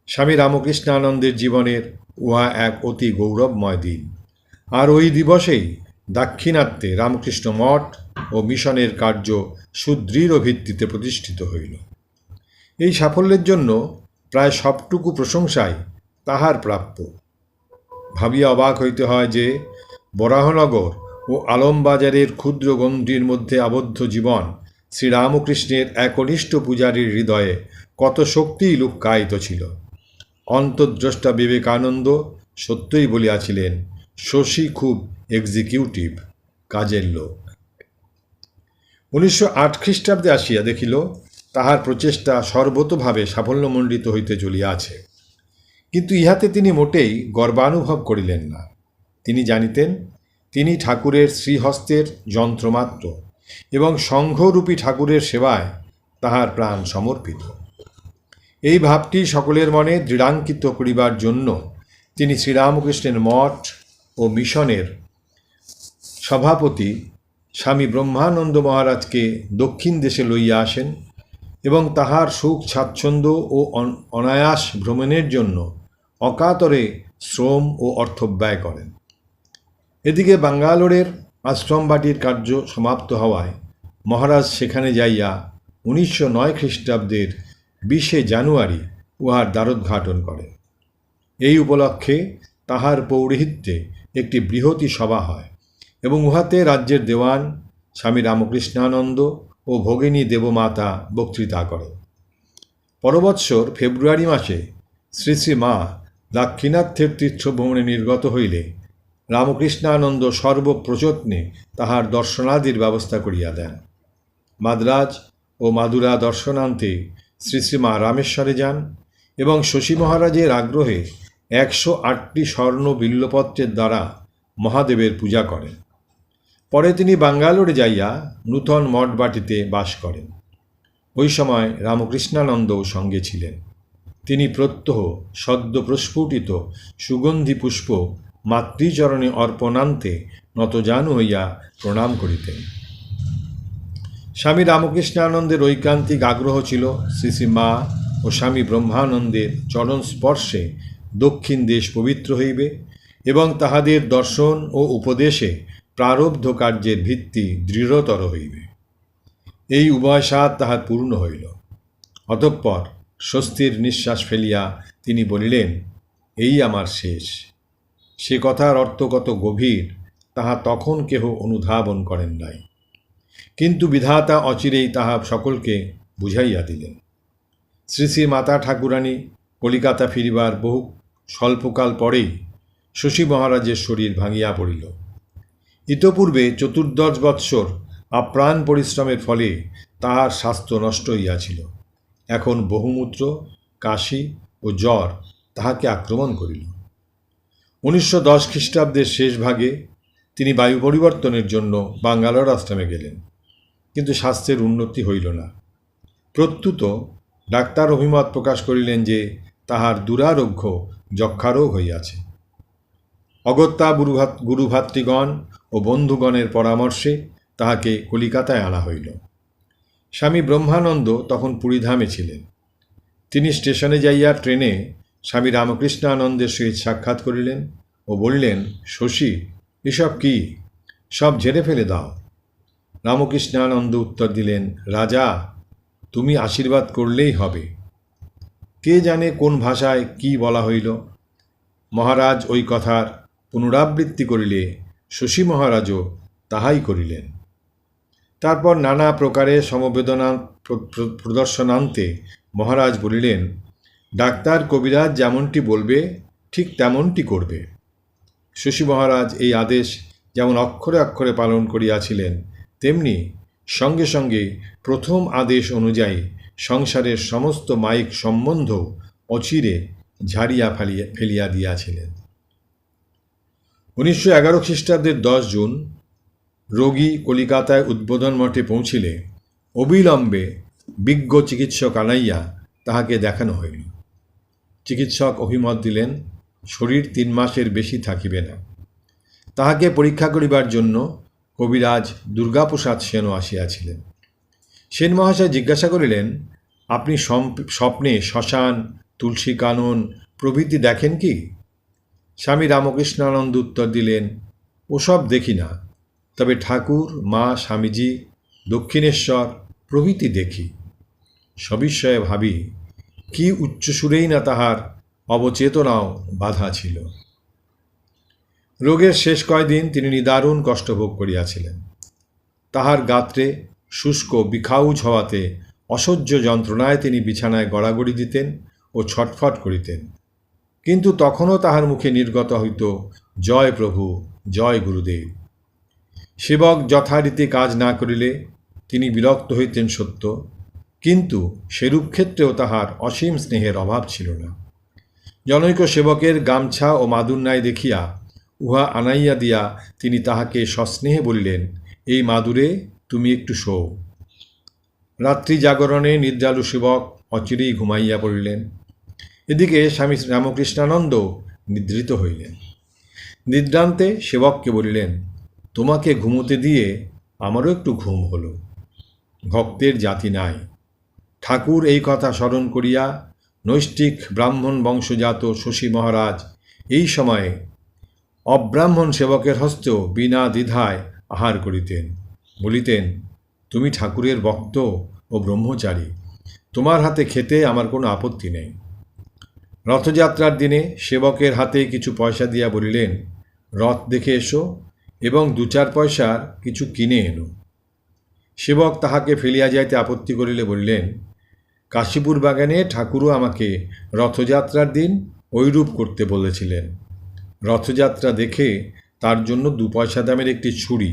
স্বামী রামকৃষ্ণানন্দের জীবনের উহা এক অতি গৌরবময় দিন। আর ওই দিবসেই দাক্ষিণাত্যে রামকৃষ্ণ মঠ ও মিশনের কার্য সুদৃঢ় ভিত্তিতে প্রতিষ্ঠিত হইল। এই সাফল্যের জন্য প্রায় সবটুকু প্রশংসাই তাহার প্রাপ্য। ভাবিয়া অবাক হইতে হয় যে বরাহনগর ও আলমবাজারের ক্ষুদ্র গণ্ডির মধ্যে আবদ্ধ জীবন শ্রীরামকৃষ্ণের একনিষ্ঠ পূজারীর হৃদয়ে কত শক্তিই লুক্কায়িত ছিল। অন্তর্দ্রষ্টা বিবেকানন্দ সত্যই বলিয়াছিলেন, শশী খুব এক্সিকিউটিভ, কাজের লোক। 1908 খ্রিস্টাব্দে আসিয়া দেখিল তাহার প্রচেষ্টা সর্বতোভাবে সাফল্যমণ্ডিত হইতে চলিয়াছে। কিন্তু ইহাতে তিনি মোটেই গর্বানুভব করিলেন না। তিনি জানিতেন তিনি ঠাকুরের শ্রীহস্তের যন্ত্রমাত্র এবং সংঘরূপী ঠাকুরের সেবায় তাহার প্রাণ সমর্পিত। এই ভাবটি সকলের মনে দৃঢ়াঙ্কিত করিবার জন্য তিনি শ্রীরামকৃষ্ণের মঠ ও মিশনের সভাপতি স্বামী ব্রহ্মানন্দ মহারাজকে দক্ষিণ দেশে লইয়া আসেন এবং তাহার সুখ স্বাচ্ছন্দ্য ও অনায়াস ভ্রমণের জন্য অকাতরে শ্রম ও অর্থ ব্যয় করেন। এদিকে বাঙ্গালোরের আশ্রমবাটির কার্য সমাপ্ত হওয়ায় মহারাজ সেখানে যাইয়া 1909 খ্রিস্টাব্দের 20 জানুয়ারি উহার দ্বারোদ্ঘাটন করেন। এই উপলক্ষে তাহার পৌরোহিত্যে একটি বৃহতী সভা হয় এবং উহাতে রাজ্যের দেওয়ান স্বামী রামকৃষ্ণানন্দ ও ভগিনী দেবমাতা বক্তৃতা করেন। পরবৎসর ফেব্রুয়ারি মাসে শ্রী শ্রী মা দাক্ষিণাত্যের তীর্থভ্রমণে নির্গত হইলে রামকৃষ্ণানন্দ সর্বপ্রযত্নে তাহার দর্শনাদির ব্যবস্থা করিয়া দেন। মাদ্রাজ ও মাদুরা দর্শনান্তে শ্রী শ্রীমা রামেশ্বরে যান এবং শশী মহারাজের আগ্রহে 108টি স্বর্ণ বিল্লপত্রের দ্বারা মহাদেবের পূজা করেন। পরে তিনি বাঙ্গালোরে যাইয়া নূতন মঠবাটিতে বাস করেন। ওই সময় রামকৃষ্ণানন্দও সঙ্গে ছিলেন। তিনি প্রত্যহ সদ্য প্রস্ফুটিত সুগন্ধি পুষ্প মাতৃচরণে অর্পণান্তে নতজানু হইয়া প্রণাম করিতেন। স্বামী রামকৃষ্ণানন্দের ঐকান্তিক আগ্রহ ছিল শ্রী শ্রী মা ও স্বামী ব্রহ্মানন্দের চরণ স্পর্শে দক্ষিণ দেশ পবিত্র হইবে এবং তাহাদের দর্শন ও উপদেশে প্রারব্ধ কার্যের ভিত্তি দৃঢ়তর হইবে। এই উভয় স্বাদ তাহার পূর্ণ হইল। অতঃপর স্বস্তির নিঃশ্বাস ফেলিয়া তিনি বলিলেন, এই আমার শেষ। সে কথার অর্থ কত গভীর তাহা তখন কেহ অনুধাবন করেন নাই, কিন্তু বিধাতা অচিরেই তাহা সকলকে বুঝাইয়া দিলেন। শ্রী শ্রী মাতা ঠাকুরানী কলিকাতা ফিরিবার বহু স্বল্পকাল পরেই শশী মহারাজের শরীর ভাঙিয়া পড়িল। ইতপূর্বে 14 বৎসর আপ্রাণ পরিশ্রমের ফলে তাহার স্বাস্থ্য নষ্ট হইয়াছিল। এখন বহুমূত্র, কাশি ও জ্বর তাহাকে আক্রমণ করিল। 1910 খ্রিস্টাব্দের শেষ ভাগে তিনি বায়ু পরিবর্তনের জন্য বাঙ্গালোর আশ্রমে গেলেন, কিন্তু স্বাস্থ্যের উন্নতি হইল না। প্রত্যুত ডাক্তার অভিমত প্রকাশ করিলেন যে তাহার দুরারোগ্য যক্ষারোগ হইয়াছে। অগত্যা গুরুভাতৃগণ ও বন্ধুগণের পরামর্শে তাহাকে কলিকাতায় আনা হইল। স্বামী ব্রহ্মানন্দ তখন পুরীধামে ছিলেন। তিনি স্টেশনে যাইয়া ট্রেনে স্বামী রামকৃষ্ণানন্দের সহিত সাক্ষাৎ করিলেন ও বললেন, শশী, এসব কি? সব ঝেড়ে ফেলে দাও। রামকৃষ্ণানন্দ উত্তর দিলেন, রাজা, তুমি আশীর্বাদ করলেই হবে। কে জানে কোন ভাষায় কি বলা হইল। মহারাজ ওই কথার পুনরাবৃত্তি করিলে শশী মহারাজও তাহাই করিলেন। তারপর নানা প্রকারে সমবেদনা প্রদর্শনান্তে মহারাজ বলিলেন, ডাক্তার কবিরাজ যেমনটি বলবে ঠিক তেমনটি করবে। শশী মহারাজ এই আদেশ যেমন অক্ষরে অক্ষরে পালন করিয়াছিলেন, তেমনি সঙ্গে সঙ্গে প্রথম আদেশ অনুযায়ী সংসারের সমস্ত মায়িক সম্বন্ধ অচিরে ঝাড়িয়া ফেলিয়া দিয়াছিলেন। 1911 খ্রিস্টাব্দের 10 জুন রোগী কলিকাতায় উদ্বোধন মঠে পৌঁছিলে অবিলম্বে বিজ্ঞ চিকিৎসক আনাইয়া তাহাকে দেখানো হইল। চিকিৎসক অভিমত দিলেন, শরীর 3 মাসের বেশি থাকিবে না। তাহাকে পরীক্ষা করিবার জন্য কবিরাজ দুর্গাপ্রসাদ সেনও আসিয়াছিলেন। সেন মহাশয় জিজ্ঞাসা করিলেন, আপনি স্বপ্নে শ্মশান, তুলসী কানন প্রভৃতি দেখেন কি? স্বামী রামকৃষ্ণানন্দ উত্তর দিলেন, ওসব দেখি না, তবে ঠাকুর, মা, স্বামীজি, দক্ষিণেশ্বর প্রভৃতি দেখি। সবিস্ময়ে ভাবি কি উচ্চসুরেই না তাহার অবচেতনাও বাধা ছিল। রোগের শেষ কয়দিন তিনি নিদারুণ কষ্টভোগ করিয়াছিলেন। তাহার গাত্রে শুষ্ক বিখাউজ হওয়াতে অসহ্য যন্ত্রণায় তিনি বিছানায় গড়াগড়ি দিতেন ও ছটফট করিতেন, কিন্তু তখনও তাহার মুখে নির্গত হইত, জয় প্রভু, জয় গুরুদেব। সেবক যথারীতি কাজ না করিলে তিনি বিরক্ত হইতেন সত্য, কিন্তু সেরূপ ক্ষেত্রেও তাহার অসীম স্নেহের অভাব ছিল না। জনৈক সেবকের গামছা ও মাদুর নাই দেখিয়া উহা আনাইয়া দিয়া তিনি তাহাকে সস্নেহে বলিলেন, এই মাদুরে তুমি একটু শোও। রাত্রি জাগরণে নিদ্রালু সেবক অচিরেই ঘুমাইয়া পড়িলেন। এদিকে স্বামী রামকৃষ্ণানন্দ নিদ্রিত হইলেন। নিদ্রান্তে সেবককে বলিলেন, তোমাকে ঘুমোতে দিয়ে আমারও একটু ঘুম হলো। ভক্তের জাতি নাই। ঠাকুর এই কথা স্মরণ করিয়া নৈষ্ঠিক ব্রাহ্মণ বংশজাত শশী মহারাজ এই সময়ে অব্রাহ্মণ সেবকের হস্তেও বিনা দ্বিধায় আহার করিতেন। বলিতেন, তুমি ঠাকুরের ভক্ত ও ব্রহ্মচারী, তোমার হাতে খেতে আমার কোনো আপত্তি নেই। রথযাত্রার দিনে সেবকের হাতে কিছু পয়সা দিয়া বলিলেন, রথ দেখে এসো এবং 2-4 পয়সার কিছু কিনে এনো। সেবক তাহাকে ফেলিয়া যাইতে আপত্তি করিলে বলিলেন, কাশীপুর বাগানে ঠাকুরও আমাকে রথযাত্রার দিন ঐরূপ করতে বলেছিলেন। রথযাত্রা দেখে তার জন্য 2 পয়সা দামের একটি ছুরি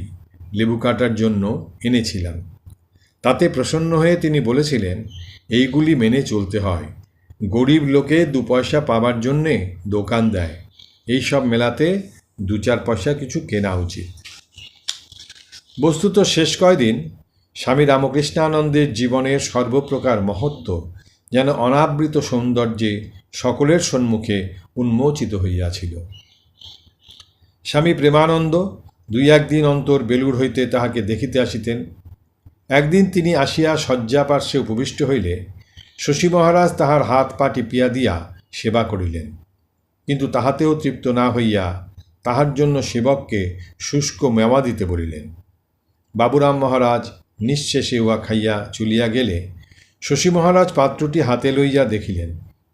লেবু কাটার জন্য এনেছিলাম। তাতে প্রসন্ন হয়ে তিনি বলেছিলেন, এইগুলি মেনে চলতে হয়। গরিব লোকে 2 পয়সা পাবার জন্যে দোকান দেয়, এইসব মেলাতে 2-4 পয়সা কিছু কেনা উচিত। বস্তুত শেষ কয়দিন স্বামী রামকৃষ্ণানন্দের জীবনের সর্বপ্রকার মহত্ব যেন অনাবৃত সৌন্দর্যে সকলের সম্মুখে উন্মোচিত হইয়াছিল। স্বামী প্রেমানন্দ 2-1 দিন অন্তর বেলুড় হইতে তাহাকে দেখিতে আসিতেন। একদিন তিনি আসিয়া শয্যা পার্শ্বে উপবিষ্ট হইলে শশী মহারাজ তাহার হাত পা টিপিয়া দিয়া সেবা করিলেন, কিন্তু তাহাতেও তৃপ্ত না হইয়া তাহার জন্য সেবককে শুষ্ক মেওয়া দিতে বলিলেন। বাবুরাম মহারাজ নিঃশেষে উহা খাইয়া চলিয়া গেলে শশী মহারাজ পাত্রটি হাতে লইয়া দেখিলেন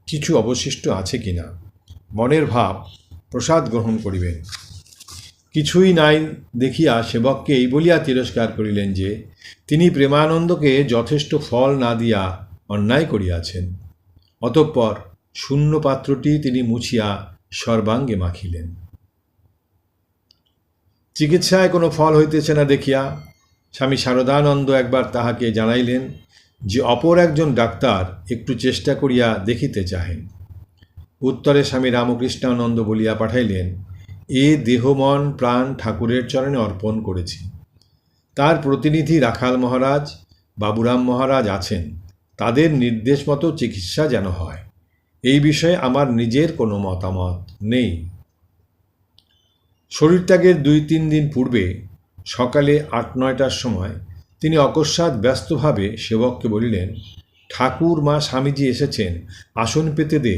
কিছু অবশিষ্ট আছে কিনা। মনের ভাব প্রসাদ গ্রহণ করিবেন, কিছুই নাই দেখিয়া সেবককে এই বলিয়া তিরস্কার করিলেন যে তিনি প্রেমানন্দকে যথেষ্ট ফল না দিয়া অন্যায় করিয়াছেন। অতঃপর শূন্য পাত্রটি তিনি মুছিয়া সর্বাঙ্গে মাখিলেন। চিকিৎসায় কোনো ফল হইতেছে না দেখিয়া স্বামী শারদানন্দ একবার তাহাকে জানাইলেন যে অপর একজন ডাক্তার একটু চেষ্টা করিয়া দেখিতে চাহেন। উত্তরে স্বামী রামকৃষ্ণানন্দ বলিয়া পাঠাইলেন, এ দেহ মন প্রাণ ঠাকুরের চরণে অর্পণ করেছি। তার প্রতিনিধি রাখাল মহারাজ, বাবুরাম মহারাজ আছেন, তাদের নির্দেশ মতো চিকিৎসা যেন হয়, এই বিষয়ে আমার নিজের কোনো মতামত নেই। শরীরত্যাগের 2-3 দিন পূর্বে সকালে 8-9টার সময় তিনি অকস্মাৎ ব্যস্তভাবে সেবককে বলিলেন, ঠাকুর মা স্বামীজি এসেছেন, আসন পেতে দে।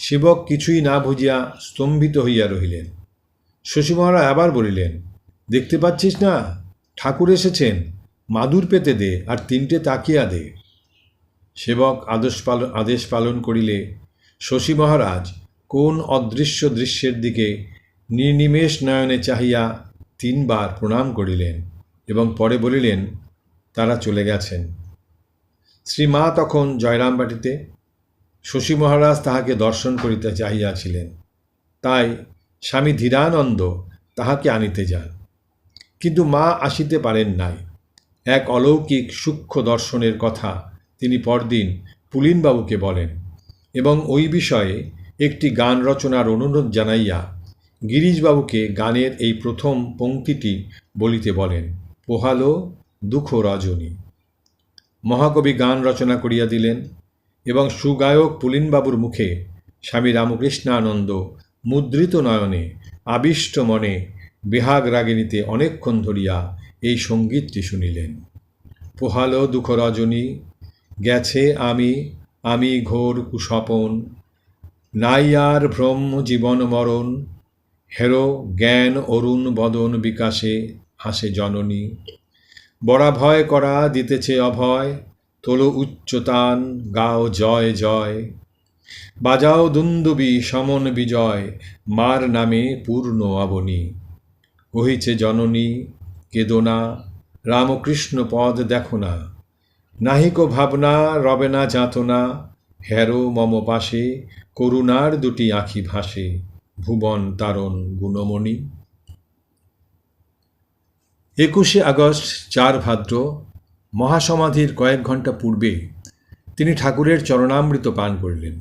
সেবক কিছুই না বুঝিয়া স্তম্ভিত হইয়া রহিলেন। শশী মহারাজ আবার বলিলেন, দেখতে পাচ্ছিস না ঠাকুর এসেছেন, মাদুর পেতে দে আর 3টে তাকিয়া দে। সেবক আদেশ পালন করিলে শশী মহারাজ কোন অদৃশ্য দৃশ্যের দিকে নির্নিমেষ নয়নে চাহিয়া 3 বার প্রণাম করিলেন এবং পরে বলিলেন, তারা চলে গেছেন। শ্রীমা তখন জয়রামবাটিতে। শশী মহারাজ তাহাকে দর্শন করিতে চাহিয়াছিলেন, তাই স্বামী ধীরানন্দ তাহাকে আনিতে যান, কিন্তু মা আসিতে পারেন নাই। এক অলৌকিক সূক্ষ্ম দর্শনের কথা তিনি পরদিন পুলিনবাবুকে বলেন এবং ওই বিষয়ে একটি গান রচনার অনুরোধ জানাইয়া গিরিশবাবুকে গানের এই প্রথম পংক্তিটি বলিতে বলেন, পোহালো দুঃখ রজনী। মহাকবি গান রচনা করিয়া দিলেন এবং সুগায়ক পুলিনবাবুর মুখে স্বামী রামকৃষ্ণানন্দ মুদ্রিত নয়নে আবিষ্ট মনে বেহাগ রাগিণীতে অনেকক্ষণ ধরিয়া এই সঙ্গীতটি শুনিলেন। পোহালো দুঃখ রজনী, গেছে আমি ঘোর কুস্বপন, নাই আর ভ্রম জীবন মরণ, হেরো জ্ঞান অরুণ বদন বিকাশে হাসে জননী, বড়া ভয় করা দিতেছে অভয়, তোলো উচ্চতান গাও জয় জয়, বাজাও দুন্দুবি সমন বিজয়, মার নামে পূর্ণ অবনী, কহিছে জননী কেদোনা, রামকৃষ্ণ পদ দেখো না, নাহিক ভাবনা রবে না যাতনা, হেরো মম পাশে করুণার 2টি আঁখি ভাসে, ভুবন তারণ গুণমণি। 21শে আগস্ট 4 ভাদ্র মহাসমাধির কয়েক ঘণ্টা পূর্বে তিনি ঠাকুরের চরণামৃত পান করিলেন।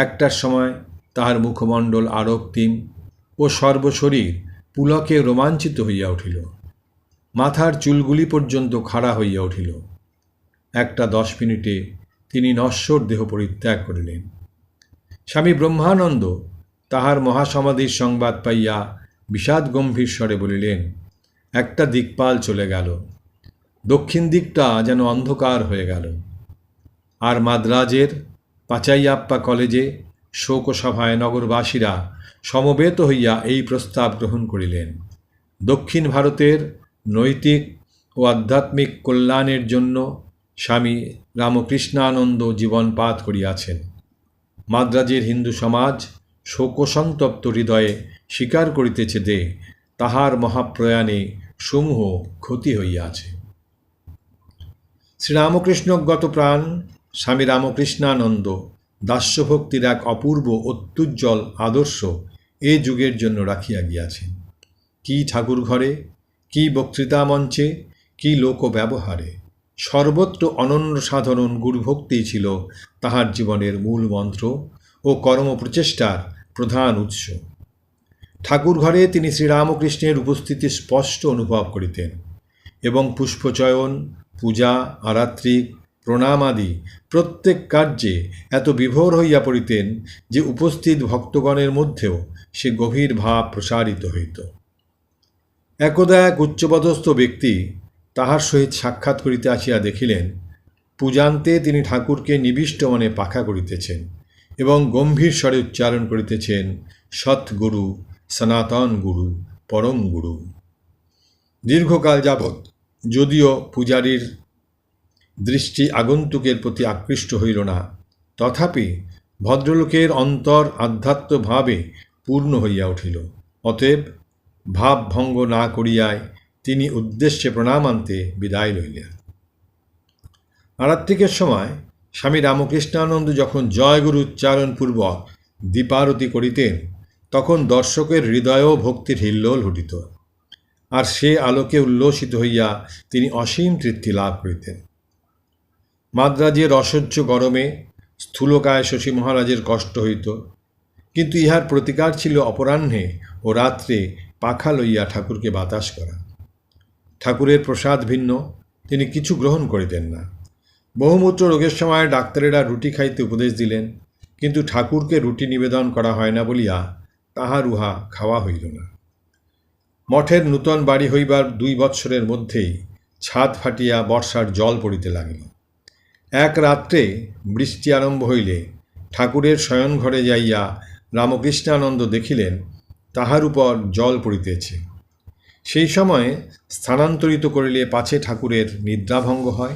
1টার সময় তাহার মুখমণ্ডল আরক্তিম ও সর্বশরীর পুলকে রোমাঞ্চিত হইয়া উঠিল, মাথার চুলগুলি পর্যন্ত খাড়া হইয়া উঠিল। 1টা 10 মিনিটে তিনি নশ্বর দেহ পরিত্যাগ করিলেন। স্বামী ব্রহ্মানন্দ তাহার মহাসমাধির সংবাদ পাইয়া বিষাদ গম্ভীর স্বরে বলিলেন, একটা দিকপাল চলে গেল, দক্ষিণ দিকটা যেন অন্ধকার হয়ে গেল। আর মাদ্রাজের পাচাইয়াপ্পা কলেজে শোকসভায় নগরবাসীরা সমবেত হইয়া এই প্রস্তাব গ্রহণ করিলেন, দক্ষিণ ভারতের নৈতিক ও আধ্যাত্মিক কল্যাণের জন্য স্বামী রামকৃষ্ণানন্দ জীবনপাত করিয়াছেন। মাদ্রাজের হিন্দু সমাজ শোকসন্তপ্ত হৃদয়ে স্বীকার করিতেছে যে তাহার মহাপ্রয়াণে সমূহ ক্ষতি হইয়াছে। শ্রীরামকৃষ্ণগত প্রাণ স্বামী রামকৃষ্ণানন্দ দাস্যভক্তির এক অপূর্ব অত্যুজ্জ্বল আদর্শ এ যুগের জন্য রাখিয়া গিয়াছেন। কি ঠাকুর ঘরে, কি বক্তৃতা মঞ্চে, কি লোক ব্যবহারে, সর্বত্র অনন্য সাধারণ গুরুভক্তিই ছিল তাহার জীবনের মূল মন্ত্র ও কর্মপ্রচেষ্টার প্রধান উৎস। ঠাকুর ঘরে তিনি শ্রীরামকৃষ্ণের উপস্থিতি স্পষ্ট অনুভব করিতেন এবং পুষ্পচয়ন, পূজা, আরাত্রিক, প্রণামাদি প্রত্যেক কার্যে এত বিভোর হইয়া পড়িতেন যে উপস্থিত ভক্তগণের মধ্যেও সে গভীর ভাব প্রসারিত হইত। একদা এক উচ্চপদস্থ ব্যক্তি তাহার সহিত সাক্ষাৎ করিতে আসিয়া দেখিলেন পূজান্তে তিনি ঠাকুরকে নিবিষ্ট মনে পাখা করিতেছেন এবং গম্ভীর স্বরে উচ্চারণ করিতেছেন, সৎগুরু, সনাতন গুরু, পরম গুরু। দীর্ঘকাল যাবৎ যদিও পূজারীর দৃষ্টি আগন্তুকের প্রতি আকৃষ্ট হইল না। তথাপি ভদ্রলোকের অন্তর আধ্যাত্মভাবে পূর্ণ হইয়া উঠিল। অতএব ভাবভঙ্গ না করিয়ায় তিনি উদ্দেশ্যে প্রণাম আনতে বিদায় লইলেন। আরাত্রিকের সময় স্বামী রামকৃষ্ণানন্দ যখন জয়গুরু উচ্চারণপূর্বক দীপারতি করিতেন, তখন দর্শকের হৃদয়েও ভক্তির হিল্লোল ঘটিত, আর সে আলোকে উল্লসিত হইয়া তিনি অসীম তৃপ্তি লাভ করিতেন। মাদ্রাজের অসহ্য গরমে স্থূলকায় শশী মহারাজের কষ্ট হইত, কিন্তু ইহার প্রতিকার ছিল অপরাহ্নে ও রাত্রে পাখা লইয়া ঠাকুরকে বাতাস করা। ঠাকুরের প্রসাদ ভিন্ন তিনি কিছু গ্রহণ করিতেন না। বহুমূত্র রোগের সময় ডাক্তারেরা রুটি খাইতে উপদেশ দিলেন, কিন্তু ঠাকুরকে রুটি নিবেদন করা হয় না বলিয়া তাহার উহা খাওয়া হইল না। মঠের নূতন বাড়ি হইবার 2 বৎসরের মধ্যেই ছাদ ফাটিয়া বর্ষার জল পড়িতে লাগিল। এক রাত্রে বৃষ্টি আরম্ভ হইলে ঠাকুরের শয়নঘরে যাইয়া রামকৃষ্ণানন্দ দেখিলেন তাহার উপর জল পড়িতেছে। সেই সময়ে স্থানান্তরিত করিলে পাছে ঠাকুরের নিদ্রাভঙ্গ হয়,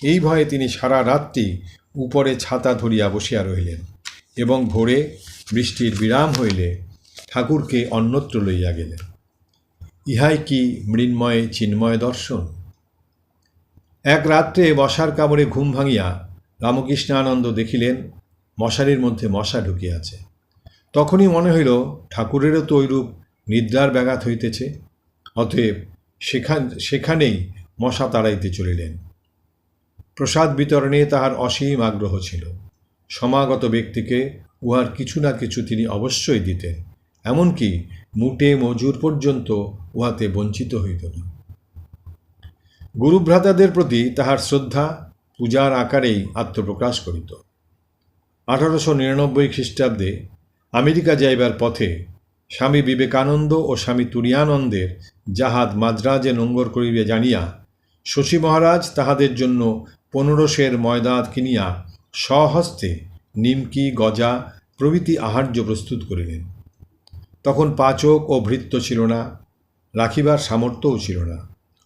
এই ভয়ে তিনি সারা রাত্রি উপরে ছাতা ধরিয়া বসিয়া রহিলেন এবং ভোরে বৃষ্টির বিরাম হইলে ঠাকুরকে অন্যত্র লইয়া গেলেন। ইহাই কি মৃন্ময় চিন্ময় দর্শন? এক রাত্রে বসার কামড়ে ঘুম ভাঙিয়া রামকৃষ্ণানন্দ দেখিলেন মশারির মধ্যে মশা ঢুকিয়াছে। তখনই মনে হইল ঠাকুরেরও তো ঐরূপ নিদ্রার ব্যাঘাত হইতেছে। অতএব সেখানেই মশা তাড়াইতে চলিলেন। প্রসাদ বিতরণে তাহার অসীম আগ্রহ ছিল। সমাগত ব্যক্তিকে উহার কিছু না কিছু তিনি অবশ্যই দিতেন, এমনকি মুটে মজুর পর্যন্ত উহাতে বঞ্চিত হইত না। গুরুভ্রাতাদের প্রতি তাহার শ্রদ্ধা পূজার আকারেই আত্মপ্রকাশ করিত। 1899 খ্রিস্টাব্দে আমেরিকা যাইবার পথে স্বামী বিবেকানন্দ ও স্বামী তুরীয়ানন্দের জাহাজ মাদ্রাজে নোঙ্গর করিবে জানিয়া শশী মহারাজ তাহাদের জন্য 15 সের ময়দা কিনিয়া স্বহস্তে নিমকি, গজা প্রভৃতি আহার্য প্রস্তুত করিলেন। তখন পাচক ও ভৃত্য ছিল না, রাখিবার সামর্থ্যও ছিল না।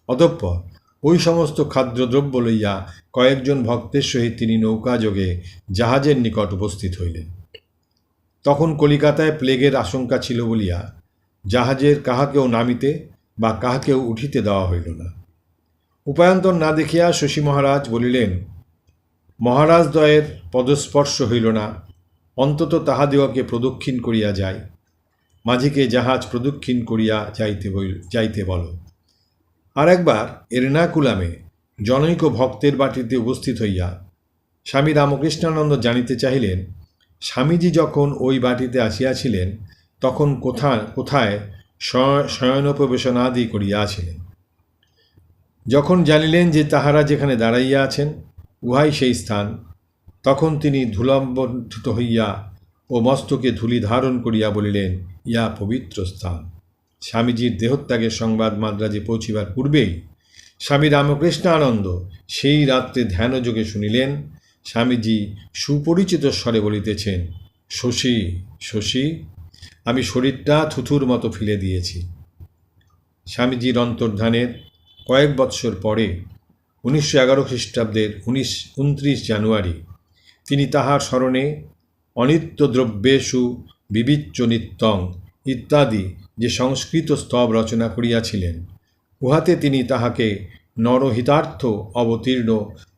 অতঃপর ওই সমস্ত খাদ্যদ্রব্য লইয়া কয়েকজন ভক্তের সহিত তিনি নৌকাযোগে জাহাজের নিকট উপস্থিত হইলেন। তখন কলিকাতায় প্লেগের আশঙ্কা ছিল বলিয়া জাহাজের কাহাকেও নামিতে বা কাহাকেও উঠিতে দেওয়া হইল না। উপায়ন্তর না দেখিয়া শশী মহারাজ বলিলেন, মহারাজদ্বয়ের পদস্পর্শ হইল না, অন্তত তাহাদিগকে প্রদক্ষিণ করিয়া যায়। মাঝিকে জাহাজ প্রদক্ষিণ করিয়া যাইতে বল। আর একবার এর্নাকুলামে জনৈক ভক্তের বাটিতে উপস্থিত হইয়া স্বামী রামকৃষ্ণানন্দ জানিতে চাহিলেন, স্বামীজি যখন ওই বাটিতে আসিয়াছিলেন তখন কোথায় শয়নোপবেশনাদি করিয়াছিলেন। যখন জানিলেন যে তাহারা যেখানে দাঁড়াইয়া আছেন উহাই সেই স্থান, তখন তিনি ধূলাবণ্ঠিত হইয়া ও মস্তকে ধূলি ধারণ করিয়া বলিলেন, ইয়া পবিত্র স্থান। স্বামীজির দেহত্যাগের সংবাদ মাদ্রাজে পৌঁছিবার পূর্বেই স্বামী রামকৃষ্ণানন্দ সেই রাত্রে ধ্যানযোগে শুনিলেন স্বামীজি সুপরিচিত স্বরে বলিতেছেন, শশী শশী, আমি শরীরটা থুথুর মতো ফেলে দিয়েছি। স্বামীজির অন্তর্ধানের কয়েক বৎসর পরে 1911 খ্রিস্টাব্দের 29 জানুয়ারি তিনি তাহার স্মরণে অনিত্য দ্রব্যেষু বিবিচ্য নিত্যং ইত্যাদি যে সংস্কৃত স্তব রচনা করিয়াছিলেন, উহাতে তিনি তাহাকে নরহিতার্থ অবতীর্ণ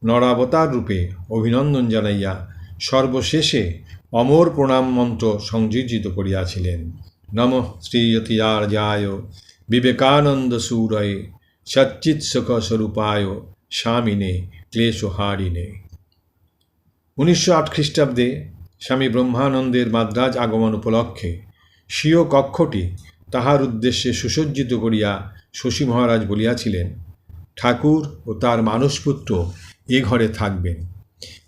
নরাবতার রূপে অভিনন্দন জানাইয়া সর্বশেষে অমর প্রণাম মন্ত্র সংযোজিত করিয়াছিলেন। নমঃ শ্রীয়তিরাজায় বিবেকানন্দ সূরয়ে সচ্চিৎসুখ স্বরূপায় স্বামিনে ক্লেশহারিণে। 1908 খ্রিস্টাব্দে স্বামী ব্রহ্মানন্দের মাদ্রাজ আগমন উপলক্ষে স্বীয় কক্ষটি তাহার উদ্দেশ্যে সুসজ্জিত করিয়া শশী মহারাজ বলিয়াছিলেন, ঠাকুর ও তার মানসপুত্র এ ঘরে থাকবেন,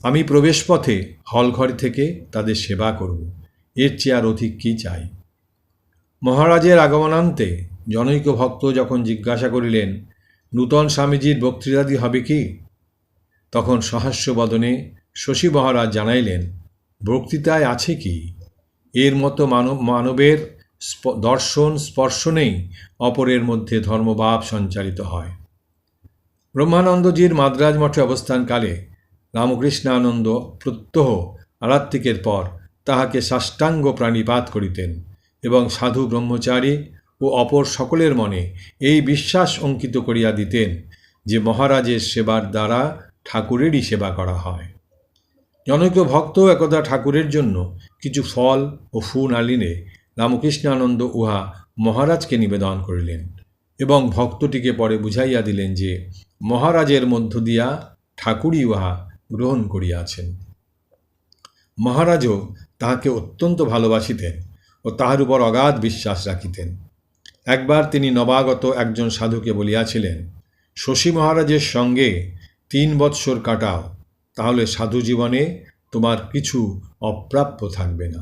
আমি প্রবেশপথে হলঘর থেকে তাদের সেবা করব, এর চেয়ে আর অধিক কী চাই। মহারাজের আগমনান্তে জনৈক ভক্ত যখন জিজ্ঞাসা করিলেন, নূতন স্বামীজির বক্তৃতাদি হবে কি? তখন সহাস্যবদনে শশী মহারাজ জানাইলেন, বক্তৃতায় আছে কি? এর মতো মানবের দর্শন স্পর্শনেই অপরের মধ্যে ধর্মভাব সঞ্চারিত হয়। ব্রহ্মানন্দজির মাদ্রাজ মঠে অবস্থানকালে রামকৃষ্ণানন্দ প্রত্যহ আরাত্রিকের পর তাহাকে সাষ্টাঙ্গ প্রাণিপাত করিতেন এবং সাধু ব্রহ্মচারী ও অপর সকলের মনে এই বিশ্বাস অঙ্কিত করিয়া দিতেন যে মহারাজের সেবার দ্বারা ঠাকুরেরই সেবা করা হয়। জনৈক ভক্ত একদা ঠাকুরের জন্য কিছু ফল ও ফুল আনিলে রামকৃষ্ণানন্দ উহা মহারাজকে নিবেদন করিলেন এবং ভক্তটিকে পরে বুঝাইয়া দিলেন যে মহারাজের মধ্য দিয়া ঠাকুরই উহা গ্রহণ করিয়াছেন। মহারাজও তাহাকে অত্যন্ত ভালোবাসিতেন ও তাহার উপর অগাধ বিশ্বাস রাখিতেন। একবার তিনি নবাগত একজন সাধুকে বলিয়াছিলেন, শশী মহারাজের সঙ্গে 3 বৎসর কাটাও, তাহলে সাধু জীবনে তোমার কিছু অপ্রাপ্য থাকবে না।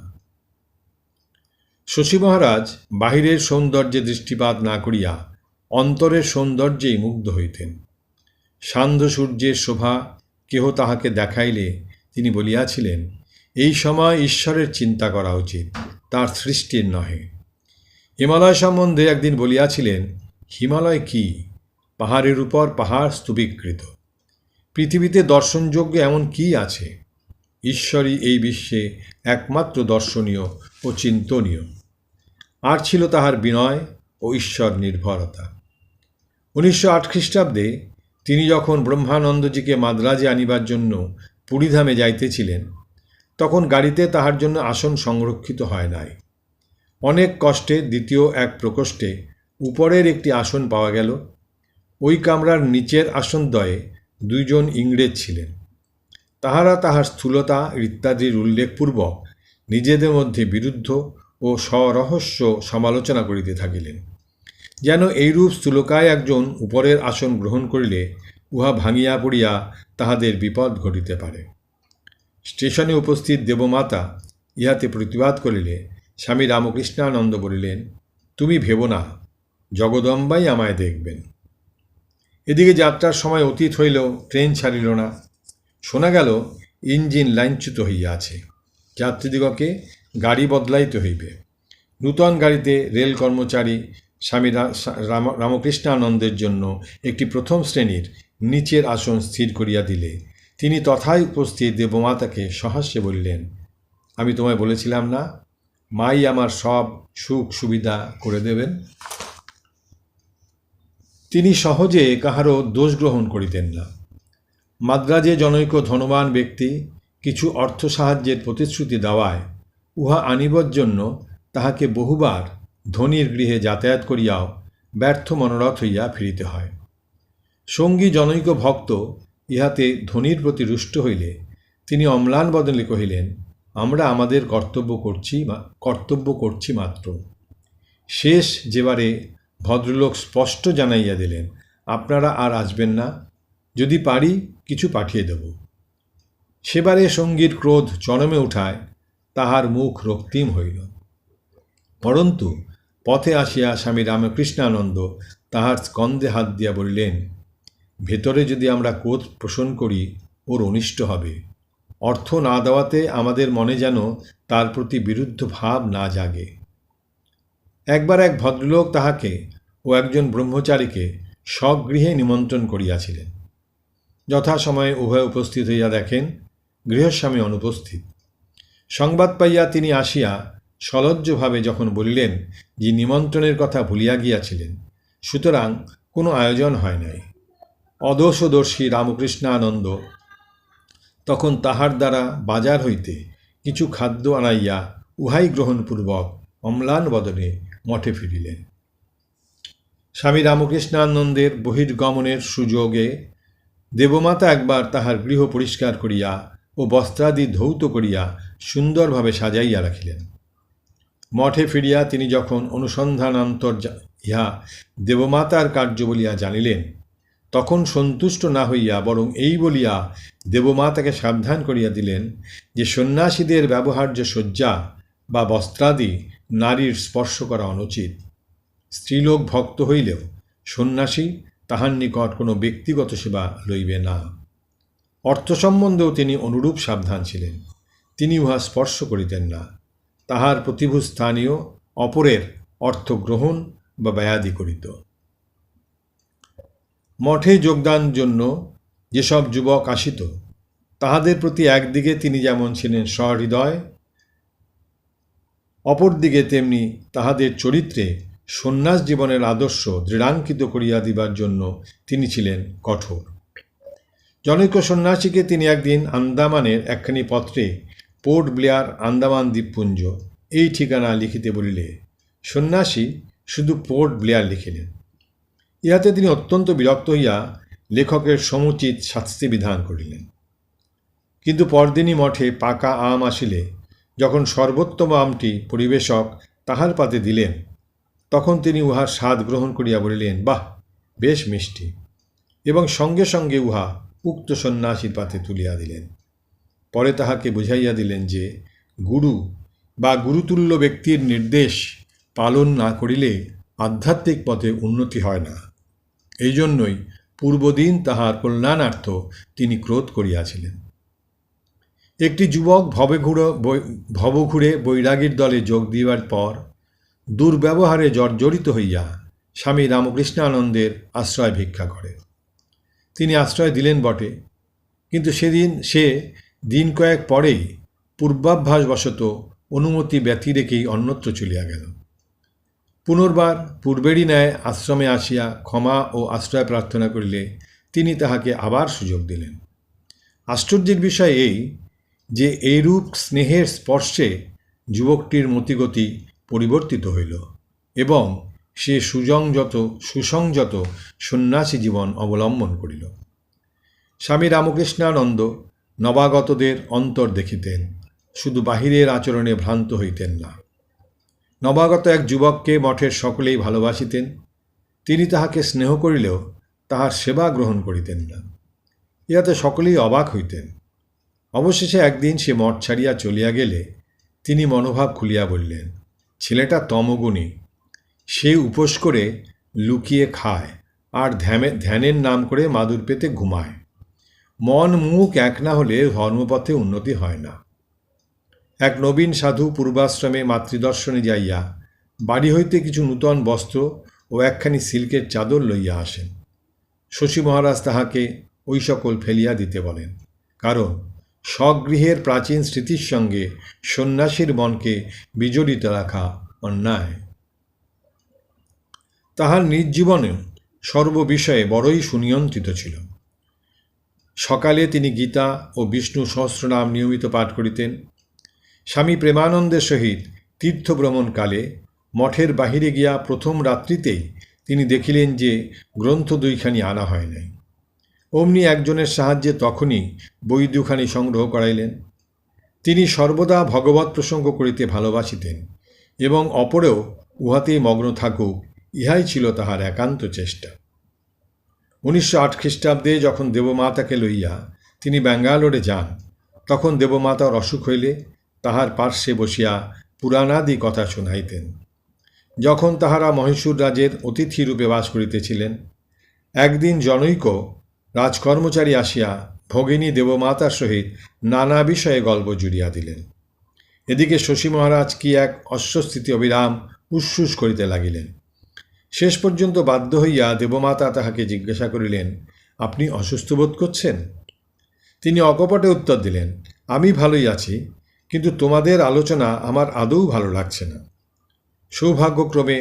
শশী মহারাজ বাহিরের সৌন্দর্যে দৃষ্টিপাত না করিয়া অন্তরের সৌন্দর্যেই মুগ্ধ হইতেন। সান্ধ্য সূর্যের শোভা কেহ তাহাকে দেখাইলে তিনি বলিয়াছিলেন, এই সময় ঈশ্বরের চিন্তা করা উচিত, তার সৃষ্টির নহে। হিমালয় সম্বন্ধে একদিন বলিয়াছিলেন, হিমালয় কি? পাহাড়ের উপর পাহাড় স্তূপীকৃত। পৃথিবীতে দর্শনযোগ্য এমন কি আছে? ঈশ্বরই এই বিশ্বে একমাত্র দর্শনীয় ও চিন্তনীয়। আর ছিল তাহার বিনয় ও ঈশ্বর নির্ভরতা। 1908 খ্রিস্টাব্দে তিনি যখন ব্রহ্মানন্দজিকে মাদ্রাজে আনিবার জন্য পুরীধামে যাইতেছিলেন, তখন গাড়িতে তাহার জন্য আসন সংরক্ষিত হয় নাই। অনেক কষ্টে দ্বিতীয় এক প্রকোষ্ঠে উপরের একটি আসন পাওয়া গেল। ওই কামরার নিচের আসনদ্বয়ে 2 জন ইংরেজ ছিলেন। তাহারা তাহার স্থূলতা ইত্যাদির উল্লেখপূর্বক নিজেদের মধ্যে বিরুদ্ধ ও স্বরহস্য সমালোচনা করিতে থাকিলেন, যেন এইরূপ স্থূলকায় একজন উপরের আসন গ্রহণ করিলে উহা ভাঙিয়া পড়িয়া তাহাদের বিপদ ঘটিতে পারে। স্টেশনে উপস্থিত দেবমাতা ইহাতে প্রতিবাদ করিলে স্বামী রামকৃষ্ণানন্দ বলিলেন, তুমি ভেবো না, জগদম্বাই আমায় দেখবেন। এদিকে যাত্রার সময় অতীত হইলেও ট্রেন ছাড়িল না। শোনা গেল ইঞ্জিন লাইনচ্যুত হইয়াছে, যাত্রীদিগকে গাড়ি বদলাইতে হইবে। নূতন গাড়িতে রেল কর্মচারী স্বামী রামকৃষ্ণানন্দের জন্য একটি প্রথম শ্রেণীর নিচের আসন স্থির করিয়া দিলে তিনি তথায় উপস্থিত দেবমাতাকে সহাস্যে বলিলেন, আমি তোমায় বলেছিলাম না, মাই আমার সব সুখ সুবিধা করে দেবেন। তিনি সহজে কাহারও দোষ গ্রহণ করিতেন না। মাদ্রাজে জনৈক ধনবান ব্যক্তি কিছু অর্থ সাহায্যের প্রতিশ্রুতি দেওয়ায় উহা আনিবার জন্য তাহাকে বহুবার ধনীর গৃহে যাতায়াত করিয়াও ব্যর্থ মনোরথ হইয়া ফিরিতে হয়। সঙ্গী জনৈক ভক্ত ইহাতে ধনীর প্রতি রুষ্ট হইলে তিনি অম্লান বদনে কহিলেন, আমরা আমাদের কর্তব্য করছি মাত্র। শেষ যেবারে ভদ্রলোক স্পষ্ট জানাইয়া দিলেন, আপনারা আর আসবেন না, যদি পারি কিছু পাঠিয়ে দেব। সেবারে সঙ্গীর ক্রোধ চরমে উঠায় তাহার মুখ রক্তিম হইল। পরন্তু পথে আসিয়া স্বামী রামকৃষ্ণানন্দ তাহার স্কন্ধে হাত দিয়া বলিলেন, ভেতরে যদি আমরা ক্রোধ পোষণ করি ওর অনিষ্ট হবে। অর্থ না দেওয়াতে আমাদের মনে যেন তার প্রতি বিরুদ্ধ ভাব না জাগে। একবার এক ভদ্রলোক তাহাকে ও একজন ব্রহ্মচারীকে স্বগৃহে নিমন্ত্রণ করিয়াছিলেন। যথাসময়ে উভয় উপস্থিত হইয়া দেখেন গৃহস্বামী অনুপস্থিত। সংবাদ পাইয়া তিনি আসিয়া সলজ্জভাবে যখন বলিলেন যে নিমন্ত্রণের কথা ভুলিয়া গিয়াছিলেন, সুতরাং কোনো আয়োজন হয় নাই, অদোষদর্শী রামকৃষ্ণানন্দ তখন তাহার দ্বারা বাজার হইতে কিছু খাদ্য আনাইয়া উহাই গ্রহণপূর্বক অম্লান বদনে মঠে ফিরিলেন। স্বামী রামকৃষ্ণানন্দের বহির্গমনের সুযোগে দেবমাতা একবার তাহার গৃহ পরিষ্কার করিয়া ও বস্ত্রাদি ধৌত করিয়া সুন্দরভাবে সাজাইয়া রাখিলেন। মঠে ফিরিয়া তিনি যখন অনুসন্ধানান্তর ইহা দেবমাতার কার্য বলিয়া জানিলেন, তখন সন্তুষ্ট না হইয়া বরং এই বলিয়া দেবমাতাকে সাবধান করিয়া দিলেন যে সন্ন্যাসীদের ব্যবহার্য শয্যা বা বস্ত্রাদি নারীর স্পর্শ করা অনুচিত। স্ত্রীলোক ভক্ত হইলেও সন্ন্যাসী তাহার নিকট কোনো ব্যক্তিগত সেবা লইবে না। অর্থ সম্বন্ধেও তিনি অনুরূপ সাবধান ছিলেন। তিনি উহা স্পর্শ করিতেন না। তাহার প্রতিভূস্থানীয় অপরের অর্থ গ্রহণ বা ব্যয়াদি করিত। মঠে যোগদান জন্য যেসব যুবক আসিত, তাহাদের প্রতি একদিকে তিনি যেমন ছিলেন সহৃদয়, অপরদিকে তেমনি তাহাদের চরিত্রে সন্ন্যাস জীবনের আদর্শ দৃঢ়াঙ্কিত করিয়া দিবার জন্য তিনি ছিলেন কঠোর। জনৈক সন্ন্যাসীকে তিনি একদিন আন্দামানের একখানি পত্রে পোর্ট ব্লেয়ার, আন্দামান দ্বীপপুঞ্জ, এই ঠিকানা লিখিতে বলিলে সন্ন্যাসী শুধু পোর্ট ব্লেয়ার লিখিলেন। ইহাতে তিনি অত্যন্ত বিরক্ত হইয়া লেখকের সমুচিত শাস্তি বিধান করিলেন। কিন্তু পরদিনই মঠে পাকা আম আসিলে যখন সর্বোত্তম আমটি পরিবেশক তাহার পাতে দিলেন, তখন তিনি উহার স্বাদ গ্রহণ করিয়া বলিলেন, বাহ, বেশ মিষ্টি, এবং সঙ্গে সঙ্গে উহা উক্ত সন্ন্যাসীর পাতে তুলিয়া দিলেন। পরে তাহাকে বুঝাইয়া দিলেন যে গুরু বা গুরুতুল্য ব্যক্তির নির্দেশ পালন না করিলে আধ্যাত্মিক পথে উন্নতি হয় না। এই জন্যই পূর্বদিন তাহার কল্যাণার্থ তিনি ক্রোধ করিয়াছিলেন। একটি যুবক ভবঘুরে বৈরাগীর দলে যোগ দিবার পর দুর্ব্যবহারে জর্জরিত হইয়া স্বামী রামকৃষ্ণানন্দের আশ্রয় ভিক্ষা করে। তিনি আশ্রয় দিলেন বটে, কিন্তু সে দিন কয়েক পরেই পূর্বাভ্যাসবশত অনুমতি ব্যতি রেখেই অন্যত্র চলিয়া গেল। পুনর্বার পূর্বেরই ন্যায় আশ্রমে আসিয়া ক্ষমা ও আশ্রয় প্রার্থনা করিলে তিনি তাহাকে আবার সুযোগ দিলেন। আশ্চর্যের বিষয় এই যে এইরূপ স্নেহের স্পর্শে যুবকটির মতিগতি পরিবর্তিত হইল এবং সে সুসংযত সন্ন্যাসী জীবন অবলম্বন করিল। স্বামী রামকৃষ্ণানন্দ নবাগতদের অন্তর দেখিতেন, শুধু বাহিরের আচরণে ভ্রান্ত হইতেন না। নবাগত এক যুবককে মঠের সকলেই ভালোবাসিতেন। তিনি তাহাকে স্নেহ করিলেও তাহার সেবা গ্রহণ করিতেন না। ইহাতে সকলেই অবাক হইতেন। অবশেষে একদিন সে মঠ ছাড়িয়া চলিয়া গেলে তিনি মনোভাব খুলিয়া বললেন, ছেলেটা তমগুণী, সে উপোস করে লুকিয়ে খায় আর ধ্যানের নাম করে মাদুর পেতে ঘুমায়। মন মুখ এক না হলে ধর্মপথে উন্নতি হয় না। এক নবীন সাধু পূর্বাশ্রমে মাতৃদর্শনে যাইয়া বাড়ি হইতে কিছু নূতন বস্ত্র ও একখানি সিল্কের চাদর লইয়া আসেন। শশী মহারাজ তাহাকে ওই সকল ফেলিয়া দিতে বলেন, কারণ স্বগৃহের প্রাচীন স্মৃতির সঙ্গে সন্ন্যাসীর মনকে বিজড়িত রাখা অন্যায়। তাহার নিজ জীবনে সর্ববিষয়ে বড়ই সুনিয়ন্ত্রিত ছিল। সকালে তিনি গীতা ও বিষ্ণু সহস্রনাম নিয়মিত পাঠ করিতেন। স্বামী প্রেমানন্দের সহিত তীর্থভ্রমণকালে মঠের বাহিরে গিয়া প্রথম রাত্রিতেই তিনি দেখিলেন যে গ্রন্থ দুইখানি আনা হয় নাই। অমনি একজনের সাহায্যে তখনই বই দুখানি সংগ্রহ করাইলেন। তিনি সর্বদা ভগবৎ প্রসঙ্গ করিতে ভালোবাসিতেন এবং অপরেও উহাতেই মগ্ন থাকুক, ইহাই ছিল তাহার একান্ত চেষ্টা। 1908 খ্রিস্টাব্দে যখন দেবমাতাকে লইয়া তিনি ব্যাঙ্গালোরে যান, তখন দেবমাতার অসুখ হইলে তাহার পার্শ্বে বসিয়া পুরাণাদি কথা শুনাইতেন। যখন তাহারা মহীশূর রাজের অতিথিরূপে বাস করিতেছিলেন, একদিন জনৈক রাজকর্মচারী আসিয়া ভগিনী দেবমাতার সহিত নানা বিষয়ে গল্প জুড়িয়া দিলেন। এদিকে শশী মহারাজ কি এক অস্বস্তিতে অবিরাম উসসুস করিতে লাগিলেন। শেষ পর্যন্ত বাধ্য হইয়া দেবমাতা তাহাকে জিজ্ঞাসা করিলেন, আপনি অসুস্থ বোধ করছেন? তিনি অকপটে উত্তর দিলেন, আমি ভালোই আছি, কিন্তু তোমাদের আলোচনা আমার আদৌ ভালো লাগছে না। সৌভাগ্যক্রমে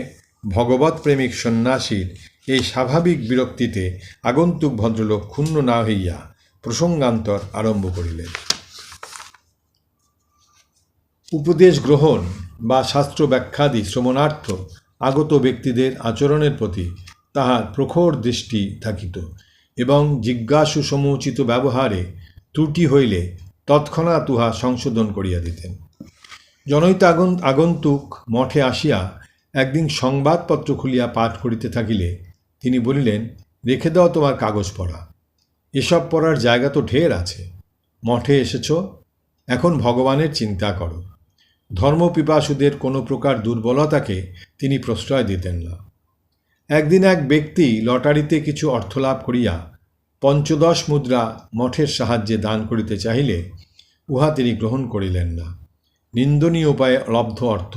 ভগবৎ প্রেমিক সন্ন্যাসীর এই স্বাভাবিক বিরক্তিতে আগন্তুক ভদ্রলোক ক্ষুণ্ণ না হইয়া প্রসঙ্গান্তর আরম্ভ করিলেন। উপদেশ গ্রহণ বা শাস্ত্র ব্যাখ্যাদি শ্রবণার্থ আগত ব্যক্তিদের আচরণের প্রতি তাহার প্রখর দৃষ্টি থাকিত এবং জিজ্ঞাসু সমুচিত ব্যবহারে ত্রুটি হইলে তৎক্ষণাৎ উহা সংশোধন করিয়া দিতেন। জনৈক আগন্তুক মঠে আসিয়া একদিন সংবাদপত্র খুলিয়া পাঠ করিতে থাকিলে তিনি বলিলেন, রেখে দাও তোমার কাগজ পড়া, এসব পড়ার জায়গা তো ঢের আছে। মঠে এসেছ, এখন ভগবানের চিন্তা করো। ধর্মপিপাসুদের কোনো প্রকার দুর্বলতাকে তিনি প্রশ্রয় দিতেন না। একদিন এক ব্যক্তি লটারিতে কিছু অর্থলাভ করিয়া ৫০ মুদ্রা মঠের সাহায্যে দান করিতে চাহিলে উহা তিনি গ্রহণ করিলেন না। নিন্দনীয় উপায়ে লব্ধ অর্থ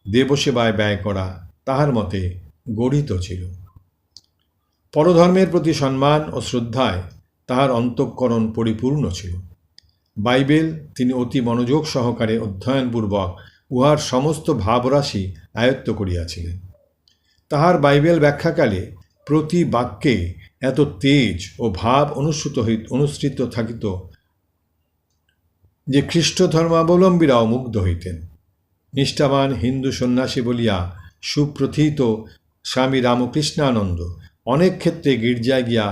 দেবসেবায় ব্যয় করা তাহার মতে গড়িত ছিল। পরধর্মের প্রতি সম্মান ও শ্রদ্ধায় তাহার অন্তঃকরণ পরিপূর্ণ ছিল। বাইবেল তিনি অতি মনোযোগ সহকারে অধ্যয়নপূর্বক উহার সমস্ত ভাবরাশি আয়ত্ত করিয়াছিলেন। তাহার বাইবেল ব্যাখ্যাকালে প্রতি বাক্যে এত তেজ ও ভাব অনুসৃত থাকিত যে খ্রিস্ট ধর্মাবলম্বীরাও মুগ্ধ হইতেন। নিষ্ঠাবান হিন্দু সন্ন্যাসী বলিয়া সুপ্রথিত স্বামী রামকৃষ্ণানন্দ অনেক ক্ষেত্রে গির্জায় গিয়া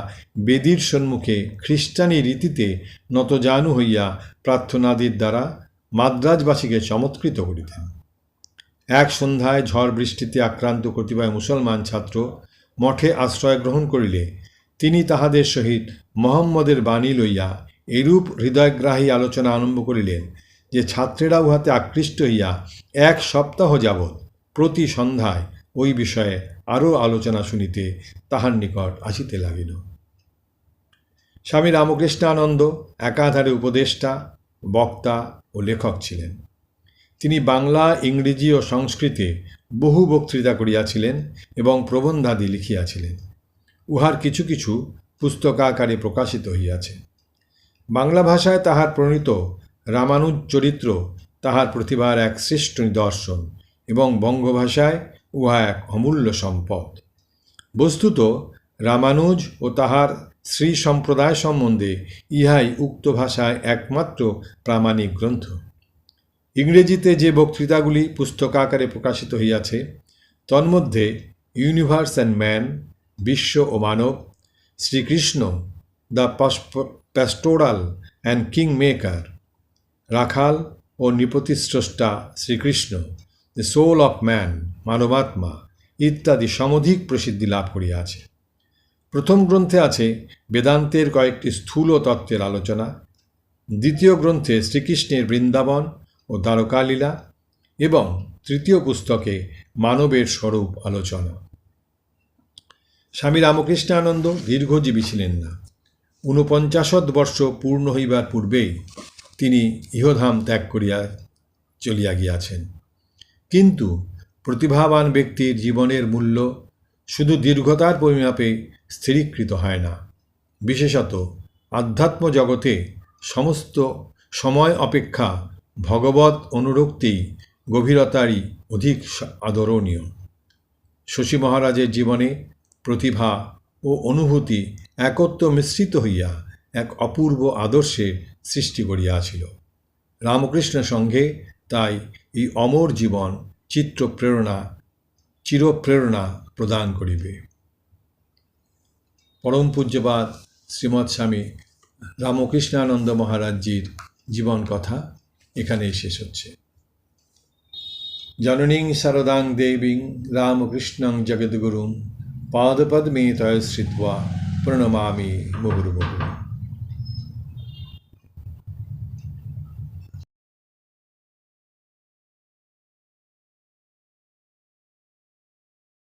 বেদীর সম্মুখে খ্রিস্টানি রীতিতে নতজানু হইয়া প্রার্থনাদির দ্বারা মাদ্রাজবাসীকে চমৎকৃত করিতেন। এক সন্ধ্যায় ঝড় বৃষ্টিতে আক্রান্ত কতিপয় মুসলমান ছাত্র মঠে আশ্রয় গ্রহণ করিলে তিনি তাহাদের সহিত মোহাম্মদের বাণী লইয়া এরূপ হৃদয়গ্রাহী আলোচনা আরম্ভ করিলেন যে ছাত্রেরা উহাতে আকৃষ্ট হইয়া এক সপ্তাহ যাবৎ প্রতি সন্ধ্যায় ওই বিষয়ে আরও আলোচনা শুনিতে তাহার নিকট আসিতে লাগিল। স্বামী রামকৃষ্ণানন্দ একাধারে উপদেষ্টা, বক্তা ও লেখক ছিলেন। তিনি বাংলা, ইংরেজি ও সংস্কৃতে বহু বক্তৃতা করিয়াছিলেন এবং প্রবন্ধাদি লিখিয়াছিলেন। উহার কিছু কিছু পুস্তকাকারে প্রকাশিত হইয়াছে। বাংলা ভাষায় তাহার প্রণীত রামানুজ চরিত্র তাহার প্রতিভার এক শ্রেষ্ঠ নিদর্শন এবং বঙ্গভাষায় উহা এক অমূল্য সম্পদ। বস্তুত রামানুজ ও তাহার শ্রী সম্প্রদায় সম্বন্ধে ইহাই উক্ত ভাষায় একমাত্র প্রামাণিক গ্রন্থ। ইংরেজিতে যে বক্তৃতাগুলি পুস্তকাকারে প্রকাশিত হইয়াছে তন্মধ্যে ইউনিভার্স অ্যান্ড ম্যান, বিশ্ব ও মানব, Srikrishna, the pastoral and king maker, রাখাল ও নৃপতিস্রষ্টা Srikrishna, the soul of man, মানবাত্মা ইত্যাদি সমধিক প্রসিদ্ধি লাভ করিয়াছে। প্রথম গ্রন্থে আছে বেদান্তের কয়েকটি স্থূল তত্ত্বের আলোচনা, দ্বিতীয় গ্রন্থে শ্রীকৃষ্ণের বৃন্দাবন ও দ্বারকালীলা এবং তৃতীয় পুস্তকে মানবের স্বরূপ আলোচনা। স্বামী রামকৃষ্ণানন্দ দীর্ঘজীবী ছিলেন না। ৪৯ বর্ষ পূর্ণ হইবার পূর্বেই তিনি ইহধাম ত্যাগ করিয়া চলিয়া গিয়াছেন। কিন্তু প্রতিভাবান ব্যক্তির জীবনের মূল্য শুধু দীর্ঘতার পরিমাপে স্থিরীকৃত হয় না, বিশেষত আধ্যাত্ম জগতে সমস্ত সময় অপেক্ষা ভগবৎ অনুরক্তি গভীরতারই অধিক আদরণীয়। শশী মহারাজের জীবনে প্রতিভা ও অনুভূতি একত্র মিশ্রিত হইয়া এক অপূর্ব আদর্শের সৃষ্টি করিয়াছিল। রামকৃষ্ণ সঙ্ঘে তাই এই অমর জীবন চিরপ্রেরণা প্রদান করিবে। পরম পূজ্যপাদ শ্রীমৎ স্বামী রামকৃষ্ণানন্দ মহারাজজির জীবন কথা এখানেই শেষ হচ্ছে। জননীং শারদাং দেবীং রামকৃষ্ণং জগদ্গুরুং পাদপদ্মে তয় শ্রিত্বা প্রণমামি মুহুর্মুহুঃ।